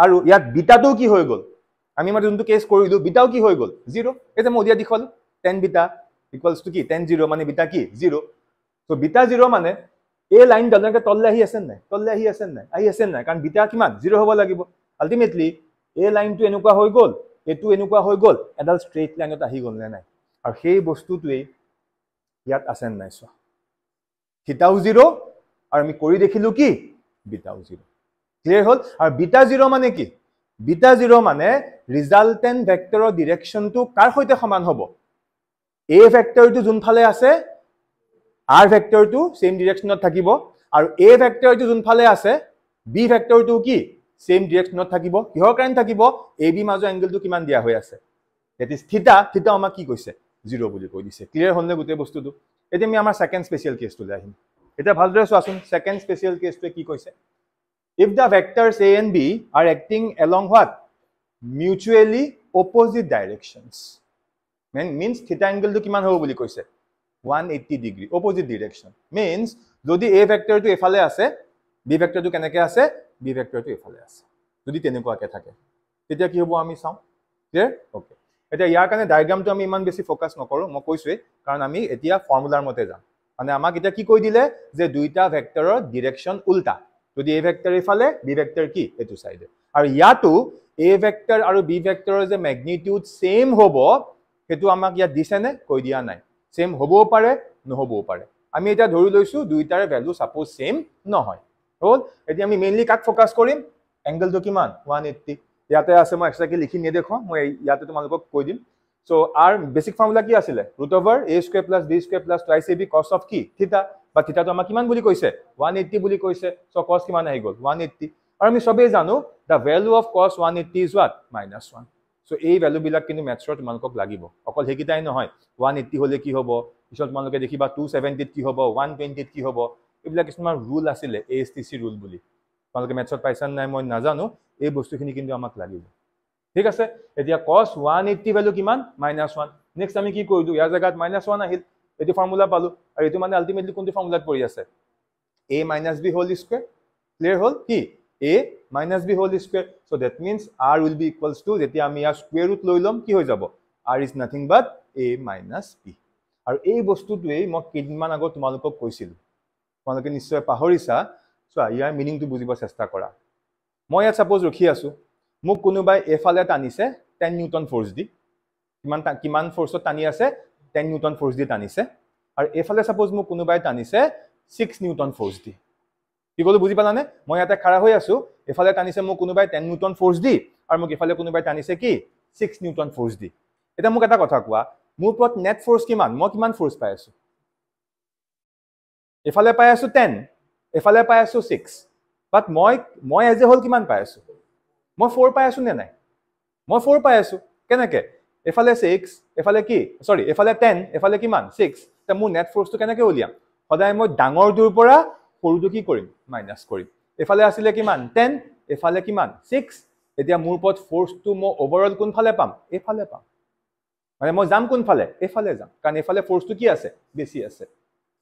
আৰু ইয়াত বিটাটো কি হৈ গল আমি মানে যোনটো কেছ কৰিলো বিটাও কি হৈ গল 0 এটা মই দিয়া দেখুৱালো 10 বিটা ইকুয়ালস টু কি 10 0 মানে বিটা কি 0 সো বিটা 0 মানে এই লাইন ডালকে তললে আহি আছে নাই কাৰণ বিটা কিমান 0 হ'ব লাগিব আলটিমেটলি এই লাইনটো এনেকুৱা হৈ গল এটো এনেকুৱা হৈ গল এডাল স্ট্ৰেইট লাইনত আহি গল নে নাই আৰু সেই বস্তুটোৱে ইয়াত আছে নাই সো থিতাও 0 আৰু আমি কৰি দেখিলো কি বিটাও 0 ক্লিয়াৰ হল আৰু বিটা 0 মানে কি বিটা 0 মানে ৰিজাল্টেন্ট ভেক্টৰৰ ডাইৰেকশনটো কাৰ সৈতে সমান হ'ব a ভেক্টৰটো যোনফালে আছে r ভেক্টৰটো সেম ডাইৰেকশনত থাকিব আৰু a ভেক্টৰটো যোনফালে আছে b ভেক্টৰটো কি সেম ডাইৰেকশনত থাকিব কিহৰ কাৰণ থাকিব ab মাজৰ এংগলটো কিমান দিয়া হৈ আছে that is থিতা আমাক কি কৈছে 0 বুলি কৈ দিছে ক্লিয়াৰ হল নে গোটে বস্তুটো এতিয়া আমি আমাৰ সেকেন্ড স্পেশাল কেছটো লৈ আহিম এটা ভালদৰে চোৱাচোন সেকেন্ড স্পেশাল কেছটো কি কৈছে if the vectors a and b are acting along what mutually opposite directions means theta angle to kiman hobo boli koise 180 degree opposite direction means jodi a vector to efale ase b vector to keneke ase b vector to efale ase jodi tenekwa ke thake tetia ki hobo ami saw clear okay eta yar kane diagram to ami iman besi focus nokoru mo koiswe karon ami etia formular mote jam মানে আমাক এটা কি কৈ দিলে যে দুইটা ভেক্টৰৰ direction উল্টা যদি a ভেক্টৰ ইফালে b ভেক্টৰ কি এটো সাইডে আৰু ইয়াটো a ভেক্টৰ আৰু b ভেক্টৰৰ যে ম্যাগনিটিউড সেম হ'ব হেতু আমাক ইয়া দিছে নে কৈ দিয়া নাই সেম হ'বও পাৰে নহবও পাৰে আমি এটা ধৰি লৈছো দুইটাৰ ভ্যালু সাপোজ সেম নহয় হল এতিয়া আমি মেইনলি কাক ফোকাস কৰিম এংগলটো কিমান 180 ইয়াতে আছে মই এক্সট্ৰাকে লিখি নে দেখো মই ইয়াতে তোমালোকক কৈ দিম So our basic formula কি আছিল root over a square plus b square plus twice ab cos of কি থিতা বা থিতা তো আমাক কিমান বুলি কৈছে 180 বুলি কৈছে সো cos কিমান আহি গল 180 আৰু আমি সবে জানো the value of cos 180 is what -1 so এই ভ্যালু বিলাক কিন্তু ম্যাথছত তোমালোকক লাগিব অকল হেকিটাই নহয় 180 হলে কি হ'ব পিছত তোমালোকে দেখিবা 270 কি হ'ব 120 কি হ'ব এইবিলাক কিছুমান রুল আছিল ASTC রুল বুলি তোমালোকে ম্যাথছত পাইছান নাই মই নাজানো এই বস্তুখিনি কিন্তু আমাক লাগিব ঠিক আছে এতিয়া cos 180 ভ্যালু কিমান -1 নেক্সট আমি কি কৰিলো ইয়াৰ জায়গাত -1 আহিল এটো ফৰ্মুলা পালো আৰু এটো মানে আলটিমেটলি কোনটো ফৰ্মুলাত পৰি আছে a - b whole square clear হল কি a - b whole square so that means r will be equals to যেতিয়া আমি ইয়াৰ স্কয়াৰ ৰুট লৈ লম কি হৈ যাব r is nothing but a - b আৰু এই বস্তুটোই মই কেইদিনমান আগত তোমালোকক কৈছিলো তোমালোকে নিশ্চয় পাহৰিছা সো ইয়াৰ মিনিংটো বুজিব চেষ্টা কৰা মই ইয়াত সাপোজ ৰখি আছো মোক কোনোবাই এফালে টানিছে 10 নিউটন ফোর্স দি কিমান ফোর্সত টানি আছে 10 নিউটন ফোর্স দি টানিছে আৰু এফালে সাপোজ মোক কোনোবাই টানিছে 6 নিউটন ফোৰ্স দি কি কলো বুজি পালানে মই ইয়াতে খাৰা হৈ আছো এফালে টানিছে মোক কোনোবাই 10 নিউটন ফোৰ্স দি আৰু মোক এফালে কোনোবাই টানিছে কি 6 নিউটন ফোৰ্স দি এটা মোক এটা কথা কোৱা মোৰ ওপৰত নেট ফোর্স কিমান মই কিমান ফোর্স পাই আছো এফালে পাই আছো 10 এফালে পাই আছো 6 বাট মই এজ এ হোল কিমান পাই আছো মই 4 পাই আছো নে নাই মই 4 পাই আছো কেনেকে এফালে 6 এফালে কি সৰি এফালে 10 এফালে কিমান 6 তে মোৰ নেট ফোৰ্সটো কেনেকে উলিয়াম সদায় মই ডাঙৰ দূৰ পৰা সৰুটো কি কৰিম মাইনাস কৰিম এফালে আছিল কিমান 10 এফালে কিমান 6 এতিয়া মোৰ ওপৰত ফোৰ্সটো মই ওভাৰঅল কোন ফালে পাম এফালে পাম মানে মই যাম কোন ফালে এফালে যাম কাৰণ এফালে ফোর্সটো কি আছে বেছি আছে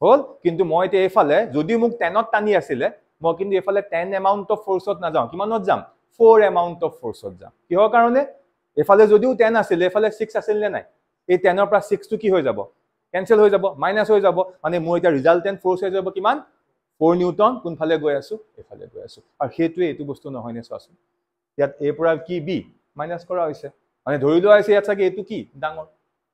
হল কিন্তু মই তে এফালে যদি মোক 10ত টানি আছিল মই কিন্তু এফালে 10 এমাউন্ট অফ ফোর্সত না যাম কিমানত যাম 4 amount of force of jam কিহৰ কাৰণে এফালে যদিও 10 আছিল এফালে 6 আছিল নে নাই এই 10 ৰ পৰা 6 টো কি হৈ যাব ক্যান্সেল হৈ যাব মাইনাস হৈ যাব মানে মোৰ এটা ৰিজাল্টেন্ট ফোর্স হৈ যাব কিমান 4 নিউটন কোনফালে গৈ আছো এফালে গৈ আছো আৰু হেতুৱে এটো বস্তু নহয় নে চাচোন ইয়াত এ পৰা কি বি মাইনাছ কৰা হৈছে মানে ধৰি লোৱা হৈছে ইয়াত চাগে এইটো কি ডাঙৰ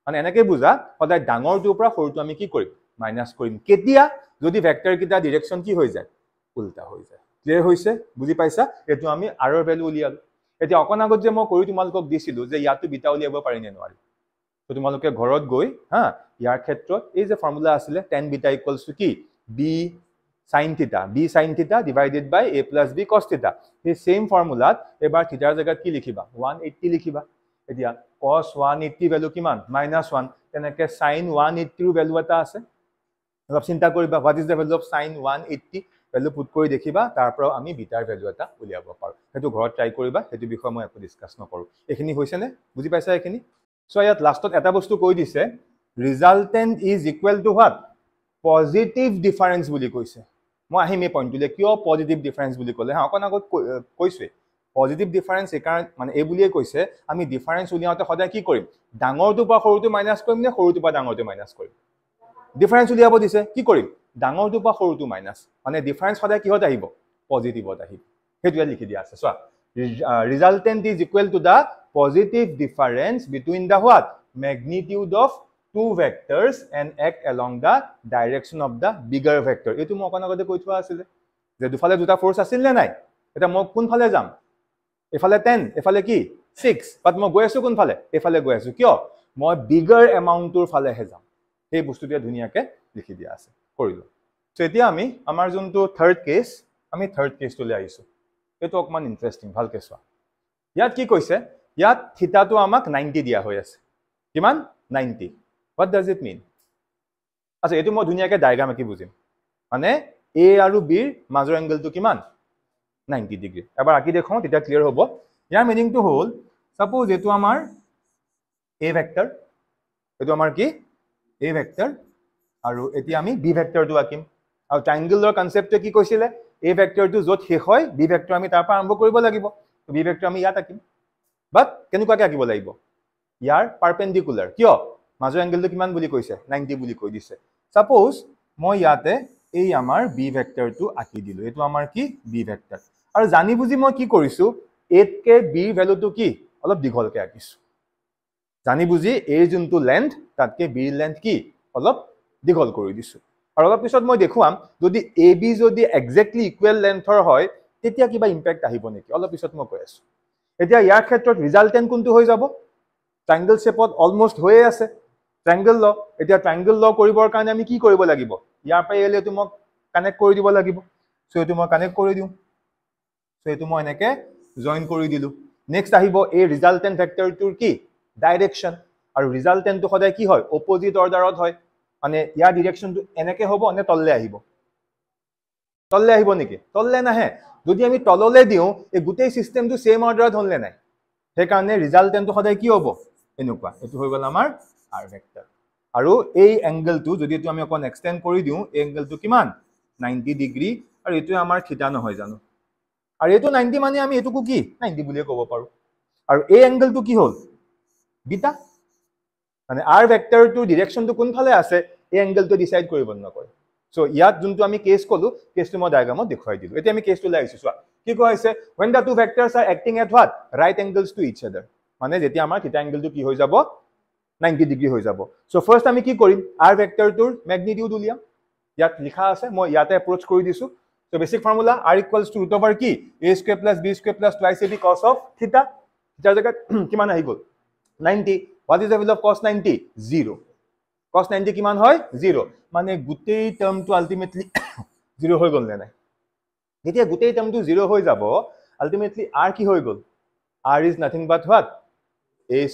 মানে এনেকৈ বুজা সদায় ডাঙৰটোৰ পৰা সৰুটো আমি কি কৰিম মাইনাছ কৰিম কেতিয়া যদি ভেক্টৰ কিটা ডিৰেকশ্যন কি হৈ যায় উল্টা হৈ যায় ক্লিয়াৰ হৈছে বুজি পাইছা এইটো আমি আৰৰ ভ্যালু উলিয়ালো এতিয়া অকণ আগত যে মই কৰি তোমালোকক দিছিলো যে ইয়াতো বিটা উলিয়াব পাৰি নে নোৱাৰি তো তোমালোকে ঘৰত গৈ হা ইয়াৰ ক্ষেত্ৰত এই যে ফৰ্মুলা আছিলে tan বিটা ইকুৱেলছ টু কি b sin theta divided by a plus b cos theta এই সেম ফৰ্মুলাত এবাৰ থিটাৰ জায়গাত কি লিখিবা 180 লিখিবা এতিয়া cos 180 ভ্যালু কিমান -1 তেনেকে sin 180 ভ্যালু এটা আছে অলপ চিন্তা কৰিবা what is the value of sin 180 value put কৰি দেখিবা তাৰ পৰা আমি বিটাৰ ভ্যালু এটা উলিয়াব পাৰো হেতু ঘৰত ট্ৰাই কৰিবা হেতু বিষয় মই একো ডিসকাস নকৰো এখিনি হৈছে নে বুজি পাইছা এখিনি সো ইয়াত লাষ্টত এটা বস্তু কৈ দিছে resultant is equal to what positive difference বুলি কৈছে মই আহিম এই পইণ্টটোলে কিয় পজিটিভ ডিফাৰেন্স বুলি ক'লে হা অকণ আগত কৈছে পজিটিভ ডিফাৰেন্স একাৰ মানে এই বুলিয়ে কৈছে আমি ডিফাৰেন্স উলিয়াওতে সদায় কি কৰিম ডাঙৰটো পৰা সৰুটো মাইনাছ কৰিম নে সৰুটো পৰা ডাঙৰটো মাইনাছ কৰিম ডিফাৰেন্স উলিয়াব দিছে কি কৰিম ডাঙৰটো পৰা সৰুটো মাইনাছ মানে ডিফাৰেন্স সদায় কিহত আহিব পজিটিভত আহিব হেতু লিখি দিয়া আছে চোৱা resultant is equal to the positive difference between the what magnitude of two vectors and act along the direction of the bigger vector এটো মই অকন আগতে কৈ থোৱা আছিল যে দুফালে দুটা ফোর্স আছিল নে নাই এটা মই কোন ফালে যাম এফালে 10 এফালে কি 6 বাট মই গৈ আছো কোন ফালে এফালে গৈ আছো কিয় মই বিগাৰ এমাউন্টৰ ফালে হে যাম এই বস্তুটো ধুনিয়াকে লিখি দিয়া আছে কৰিলো সো এতিয়া আমি আমাৰ যোনটো থাৰ্ড কেস আমি থাৰ্ড কেসটো লৈ আহিছো এটো অকমান ইন্টাৰেষ্টিং ভালকে চোৱা ইয়াত কি কৈছে ইয়াত থিতাটো আমাক 90 দিয়া হৈ আছে কিমান 90 what does it mean আচ্ছা এটো মই ধুনিয়াকে ডায়াগ্ৰাম কি বুজিম মানে a আৰু b ৰ মাজৰ এংগলটো কিমান 90 ডিগ্ৰী এবাৰ আকি দেখো তেতিয়া ক্লিয়াৰ হ'ব ইয়াৰ মিনিংটো হ'ল সাপোজ এটো আমাৰ a ভেক্টৰ এটো আমাৰ কি a ভেক্টৰ আৰু এতিয়া আমি b ভেক্টৰটো আকিম আৰু ট্ৰায়াঙ্গেলৰ কনসেপ্টটো কি কৈছিলে a ভেক্টৰটো যত শেষ হয় b ভেক্টৰ আমি তাৰ পৰা আৰম্ভ কৰিব লাগিব তো b ভেক্টৰ আমি ইয়াত আকিম বাট কেনেকুৱাকে আকিব লাগিব ইয়াৰ পাৰপেন্ডিকুলাৰ কিয় মাজৰ এংগলটো কিমান বুলি কৈছে 90 বুলি কৈ দিছে সাপোজ মই ইয়াতে এই আমাৰ b ভেক্টৰটো আকি দিলো এটো আমাৰ কি b ভেক্টৰ আৰু জানি বুজি মই কি কৰিছো 8 কে b ভ্যালুটো কি অলপ দীঘলকে আকিছো জানি বুজি a যোনটো লেন্থ তাতকে b লেন্থ কি অলপ দীঘল কৰি দিছো আৰু অলপ পিছত মই দেখুৱাম যদি ab যদি এক্স্যাক্টলি ইকুৱেল লেন্থৰ হয় তেতিয়া কিবা ইমপ্যাক্ট আহিব নেকি অলপ পিছত মই কৈ আছো এতিয়া ইয়াৰ ক্ষেত্ৰত ৰিজাল্টেন্ট কোনটো হৈ যাব ট্ৰায়াঙ্গেল শেপত অলমোস্ট হৈ আছে ট্ৰায়াঙ্গেল ল এতিয়া ট্ৰায়াঙ্গেল ল কৰিবৰ কাৰণে আমি কি কৰিব লাগিব ইয়াৰ পৰা এলে তো মই কানেক্ট কৰি দিব লাগিব সো এটো মই কানেক্ট কৰি দিউ সো এটো মই এনেকে জয়েন কৰি দিলু নেক্সট আহিব এই ৰিজাল্টেন্ট ভেক্টৰটোৰ কি ডাইৰেকশন আৰু ৰিজাল্টেন্টটো সদায় কি হয় অপোজিট অৰ্ডাৰত হয় মানে ইয়াৰ ডিৰেকশনটো এনেকে হ'ব নে তললে আহিব নেকি তললে নাহে যদি আমি তললে দিও এই গোটেই সিস্টেমটো সেম অৰ্ডাৰত হললে নাই সেই কাৰণে ৰিজাল্টেন্টটো সদায় কি হ'ব এনেকুৱা এটো হৈ গল আমাৰ r ভেক্টৰ আৰু এই এংগলটো যদি এটো আমি অকন এক্সটেন্ড কৰি দিও এই এংগলটো কিমান 90 ডিগ্ৰী আৰু এটো আমাৰ থিটা নহয় জানো আৰু এটো 90 মানে আমি এটোকো কি 90 বুলিয়ে ক'ব পাৰো আৰু এই এংগলটো কি হ'ল বিটা মানে r ভেক্টৰটো ডিৰেকশনটো কোন ফালে আছে এই এংগলটো ডিসাইড কৰিব নকৰে সো ইয়াত যোনটো আমি কেস কলো কেসটো মই ডায়াগ্ৰামত দেখুৱাই দিলো এতিয়া আমি কেসটো লৈ আহিছো চোৱা কি কোৱা হৈছে when the two vectors are acting at what right angles to each other মানে যেতিয়া আমাৰ থিটা এংগলটো কি হৈ যাব 90 ডিগ্ৰী হৈ যাব সো ফাৰ্স্ট আমি কি কৰিম r ভেক্টৰটোৰ ম্যাগনিটিউড উলিয়াম ইয়াত লিখা আছে মই ইয়াতে এপ্ৰোচ কৰি দিছো সো বেসিক ফৰ্মুলা r = √/কি a² + b² + twice ab cos of theta থিটাৰ জায়গাত কিমান আহি গল 90 what is the value of cos 90 0 cos 90 কিমান হয় 0 মানে গোটেই টার্মটো আলটিমেটলি 0 হৈ গল নাই যেতিয়া গোটেই টার্মটো 0 হৈ যাব আলটিমেটলি r কি হৈ গল r is nothing but what a²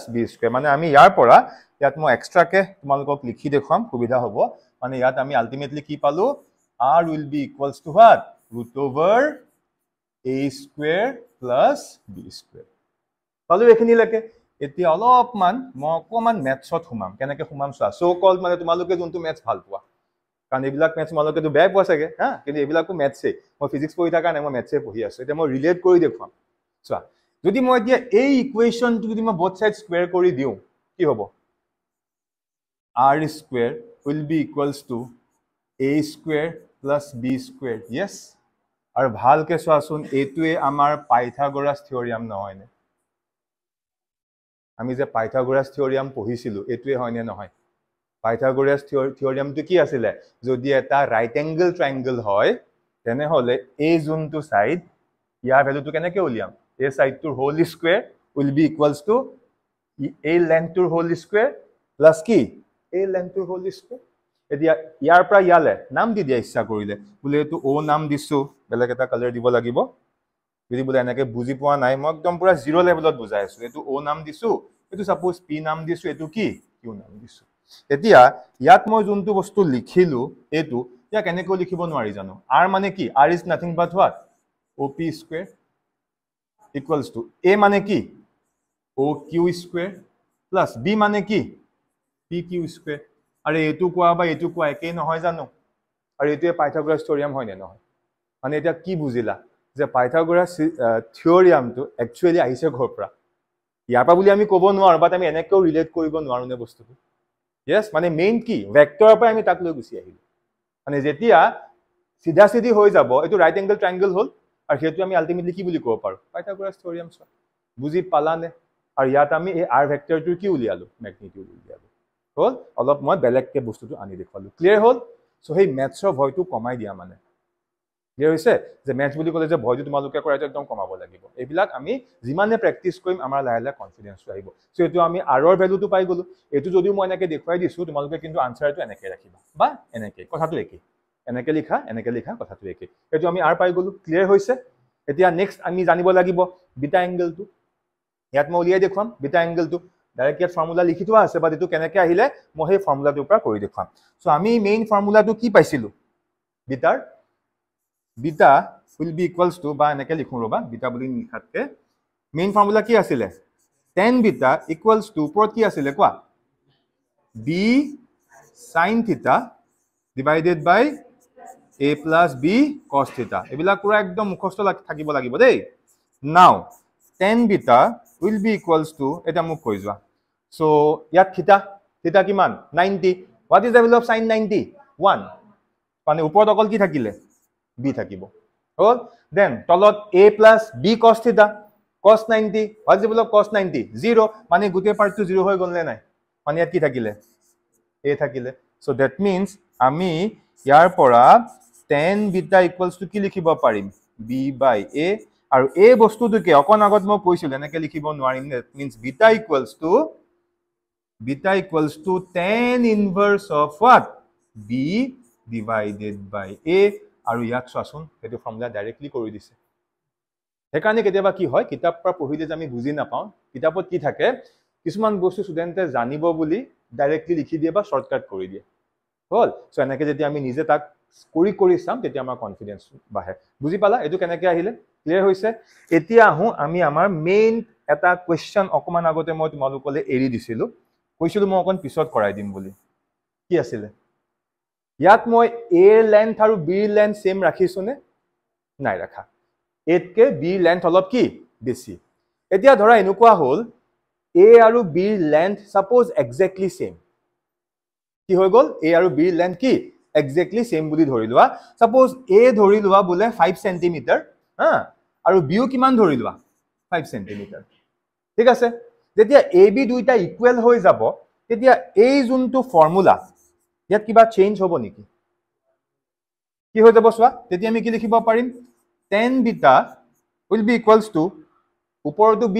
+ b² মানে আমি ইয়াৰ পৰা ইয়াত মই এক্সট্ৰাকে তোমালোকক লিখি দেখুৱাম সুবিধা হ'ব মানে ইয়াত আমি আলটিমেটলি কি পালো r will be equals to what √a² + b² পালো এখিনি লেকে এতিয়া অলপমান মই অকমান ম্যাথছত হুমাম কেনেকে হুমাম চোৱা সো কল মানে তোমালোকে যোনটো ম্যাথছ ভাল পোৱা কাৰণ এইবিলাক ম্যাথছ তোমালোকে তো বেয়া পোৱা চাগে হা কিন্তু এইবিলাকো ম্যাথছে মই ফিজিক্স পঢ়ি থাকা নাই মই ম্যাথছে পঢ়ি আছো এতিয়া মই ৰিলেট কৰি দেখুৱাম চোৱা যদি মই এতিয়া এই ইকুৱেশনটো যদি মই both sides স্কয়াৰ কৰি দিও কি হ'ব r² will be equals to a² + b² yes আৰু ভালকে চোৱাচোন এটোৱে আমাৰ পাইথাগোৰাছ থিওৰিয়াম নহয় নে আমি যে পাইথাগোৰাছ থিওৰিয়াম পঢ়িছিলোঁ এটোৱে হয় নে নহয় পাইথাগোৰাছ থিওৰিয়ামটো কি আছিলে যদি এটা ৰাইট এংগল ট্ৰায়াঙ্গল হয় তেনেহলে এই যোনটো সাইড ইয়াৰ ভ্যালুটো কেনেকৈ উলিয়াম এই সাইডটোৰ whole square will be equals to a lengthটোৰ হোল স্কয়াৰ প্লাস কি a lengthটোৰ হোল স্কয়াৰ এতিয়া ইয়াৰ পৰা ইয়ালে নাম দি দিয়া ইচ্ছা কৰিলে বুলে এটো o নাম দিছো বেলেগ এটা কালাৰ দিব লাগিব যদি বুলে এনেকে বুজি পোৱা নাই মই একদম পুৰা জিৰো লেভেলত বুজাই আছো এটো o নাম দিছো এটো সাপোজ p নাম দিছো এটো কি q নাম দিছো এতিয়া ইয়াত মই যোনটো বস্তু লিখিলো এটো ইয়া কেনেকৈ লিখিব নোৱাৰি জানো r মানে কি r is nothing but what op square equals to a মানে কি oq square plus b মানে কি pq square আরে এটো কোৱা বা এটো কোৱা একে নহয় জানো আৰু এটোৱে পাইথাগোৰাছ থিওৰিয়াম হয় নে নহয় মানে এটা কি বুজিলা যে পাইথাগোৰাছ থিওৰিয়ামটো একচুয়ালি আহিছে ঘৰ পৰা ইয়াৰ পৰা বুলি আমি ক'ব নোৱাৰো বাট আমি এনেকেও ৰিলেট কৰিব নোৱাৰো নে বস্তুটো yes মানে মেইন কি ভেক্টৰৰ পৰা আমি তাক লৈ গুছি আহিলো মানে যেতিয়া সিধা সিধি হৈ যাব এটো ৰাইট এংগল ট্ৰায়াঙ্গল হল আৰু হেতু আমি আলটিমেটলি কি বুলি ক'ব পাৰো পাইথাগোৰাছ থিওৰিয়াম বুজি পালানে আৰু ইয়াত আমি এই r ভেক্টৰটো কি উলিয়ালো ম্যাগনিটিউড উলিয়ালো হল অলপ মই বেলেগকে বস্তুটো আনি দেখালো ক্লিয়াৰ হল সো হেই ম্যাথছৰ ভয়টো কমাই দিয়া মানে ক্লিয়াৰ হৈছে যে ম্যাথছ বুলি ক'লে যে ভয়টো তোমালোকে কৰাটো একদম কমাব লাগিব এইবিলাক আমি যিমানে প্ৰেক্টিস কৰিম আমাৰ লাহে কনফিডেন্সটো আহিব সো এটো আমি r ৰ ভ্যালুটো পাই গলো এটো যদিও মই এনেকে দেখুৱাই দিছো তোমালোকে কিন্তু আনসাৰটো এনেকে ৰাখিবা বা এনেকে কথাটো একে এনেকে লিখা কথাটো একে এটো আমি r পাই গলো ক্লিয়াৰ হৈছে এতিয়া নেক্সট আমি জানিব লাগিব বিটা এংগলটো ইয়াত মই উলিয়াই দেখুৱাম বিটা এংগলটো ডাইৰেক্ট ইয়াত ফৰ্মুলা লিখি থোৱা আছে বাট এটো কেনেকে আহিলে মই সেই ফৰ্মুলাটোৰ পৰা কৰি দেখুৱাম সো আমি মেইন ফৰ্মুলাটো কি পাইছিলো bitter beta will be equals to বা এনেকে লিখো ৰবা বিটা বুলি লিখাতকে মেইন ফৰ্মুলা কি আছিল tan বিটা equals to ওপৰত কি আছিল কোৱা b sin theta divided by a plus b cos theta এবিলা পুৰা একদম মুখস্থ থাকিব লাগিব দেই now tan beta will be equals to এটা মুখ কৈ যোৱা so ইয়াত theta কিমান 90 what is the value of sin 90 1 মানে ওপৰত অকল কি থাকিলে b থাকিব হল then তলত a plus b cos theta cos 90 what is the value of cos 90 0 মানে গুটে পাৰ্টটো 0 হৈ গল নে নাই মানে ইয়াত কি থাকিলে a থাকিলে so that means আমি ইয়াৰ পৰা tan beta equals to কি লিখিব পাৰিম b by a আৰু a বস্তুটোকে অকন আগত মই কৈছিল এনেকে লিখিব নোৱাৰিম that means beta equals to tan inverse of what b divided by a আৰু ইয়াক চোৱাচোন এটো ফৰ্মুলা ডাইৰেক্টলি কৰি দিছে হেকাৰণে কেতিয়াবা কি হয় কিতাপ পৰা পঢ়িলে যে আমি বুজি নাপাওঁ কিতাপত কি থাকে কিছুমান বস্তু ষ্টুডেন্টে জানিব বুলি ডাইৰেক্টলি লিখি দিয়ে বা শৰ্টকাট কৰি দিয়ে হল সো এনেকে যদি আমি নিজে তাক কৰি চাম তেতিয়া আমাৰ কনফিডেন্স বাঢ়ে বুজি পালা এটো কেনেকে আহিলে ক্লিয়াৰ হৈছে এতিয়া আহো আমি আমাৰ মেইন এটা কোৱেশ্চন অকমান আগতে মই তোমালোকলে এৰি দিছিলো কৈছিলো মই অকন পিছত কৰাই দিম বুলি কি আছিল ইয়াত মই a লেন্থ আৰু b লেন্থ সেম ৰাখিছো নে নাই ৰাখা এতকে b লেন্থ অলপ কি বেছি এতিয়া ধৰা এনেকুৱা হল a আৰু b length suppose exactly same কি হৈ গল a আৰু b লেন্থ কি এক্স্যাক্টলি সেম বুলি ধৰি লোৱা সাপোজ a ধৰি লোৱা বুলে 5 cm হা আৰু b কিমান ধৰি লোৱা 5 cm ঠিক আছে যেতিয়া a b দুইটা ইকুৱেল হৈ যাব তেতিয়া এই যোনটো ফৰ্মুলা ইয়াত কিবা চেঞ্জ হ'ব নেকি কি হৈ যাব সোৱা তেতিয়া আমি কি লিখিব পাৰিম tan beta will be equals to ওপৰটো b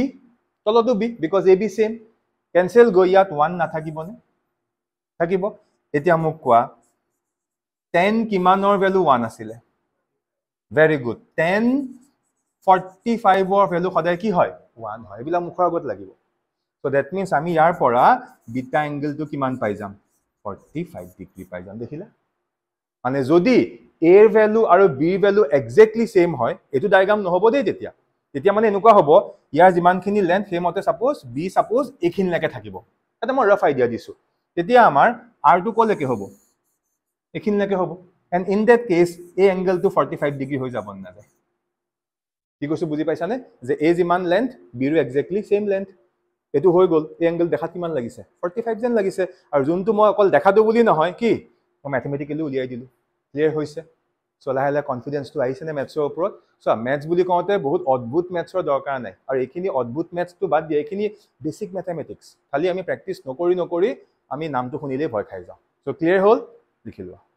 তলটো b because ab same cancel গৈ ইয়াত 1 নাথাকিবনে থাকিব এতিয়া মোক কোৱা tan কিমানৰ ভ্যালু 1 আছিল very good tan 45 ৰ ভ্যালু সদায় কি হয় 1 হয় এবিলা মুখৰ আগত লাগিব so that means আমি ইয়াৰ পৰা বিটা এংগলটো কিমান পাই যাম 45 ডিগ্ৰী পাই যাম দেখিলা মানে যদি a ৰ ভ্যালু আৰু b ৰ ভ্যালু এক্স্যাক্টলি সেম হয় এটো ডায়াগ্ৰাম নহব দেই তেতিয়া মানে এনেকুৱা হ'ব ইয়াৰ যিমানখিনি লেন্থ হেমতে সাপোজ b সাপোজ এখিনলৈকে থাকিব এটা মই ৰাফ আইডিয়া দিছো তেতিয়া আমাৰ r টো কলৈকে হ'ব এখিনলৈকে হ'ব and in that case a angle to 45 degree হৈ যাব না কি কৈছো বুজি পাইছানে যে a যিমান লেন্থ b ৰ এক্স্যাক্টলি সেম লেন্থ এটো হৈ গল এই এংগল দেখাত কিমান লাগিছে 45 যেন লাগিছে আৰু যোনটো মই অকল দেখাটো বুলি নহয় কি মই ম্যাথমেটিক্যালি উলিয়াই দিলো ক্লিয়াৰ হৈছে চ' লাহে লাহে কনফিডেন্সটো আহিছেনে মেথছৰ ওপৰত চ' মেথছ বুলি কওঁতে বহুত অদ্ভুত মেথছৰ দৰকাৰ নাই আৰু এইখিনি অদ্ভুত মেথছটো বাদ দিয়ে এইখিনি বেছিক মেথমেটিক্স খালি আমি প্ৰেক্টিছ নকৰি আমি নামটো শুনিলেই ভয় খাই যাওঁ চ' ক্লিয়াৰ হ'ল লিখি লোৱা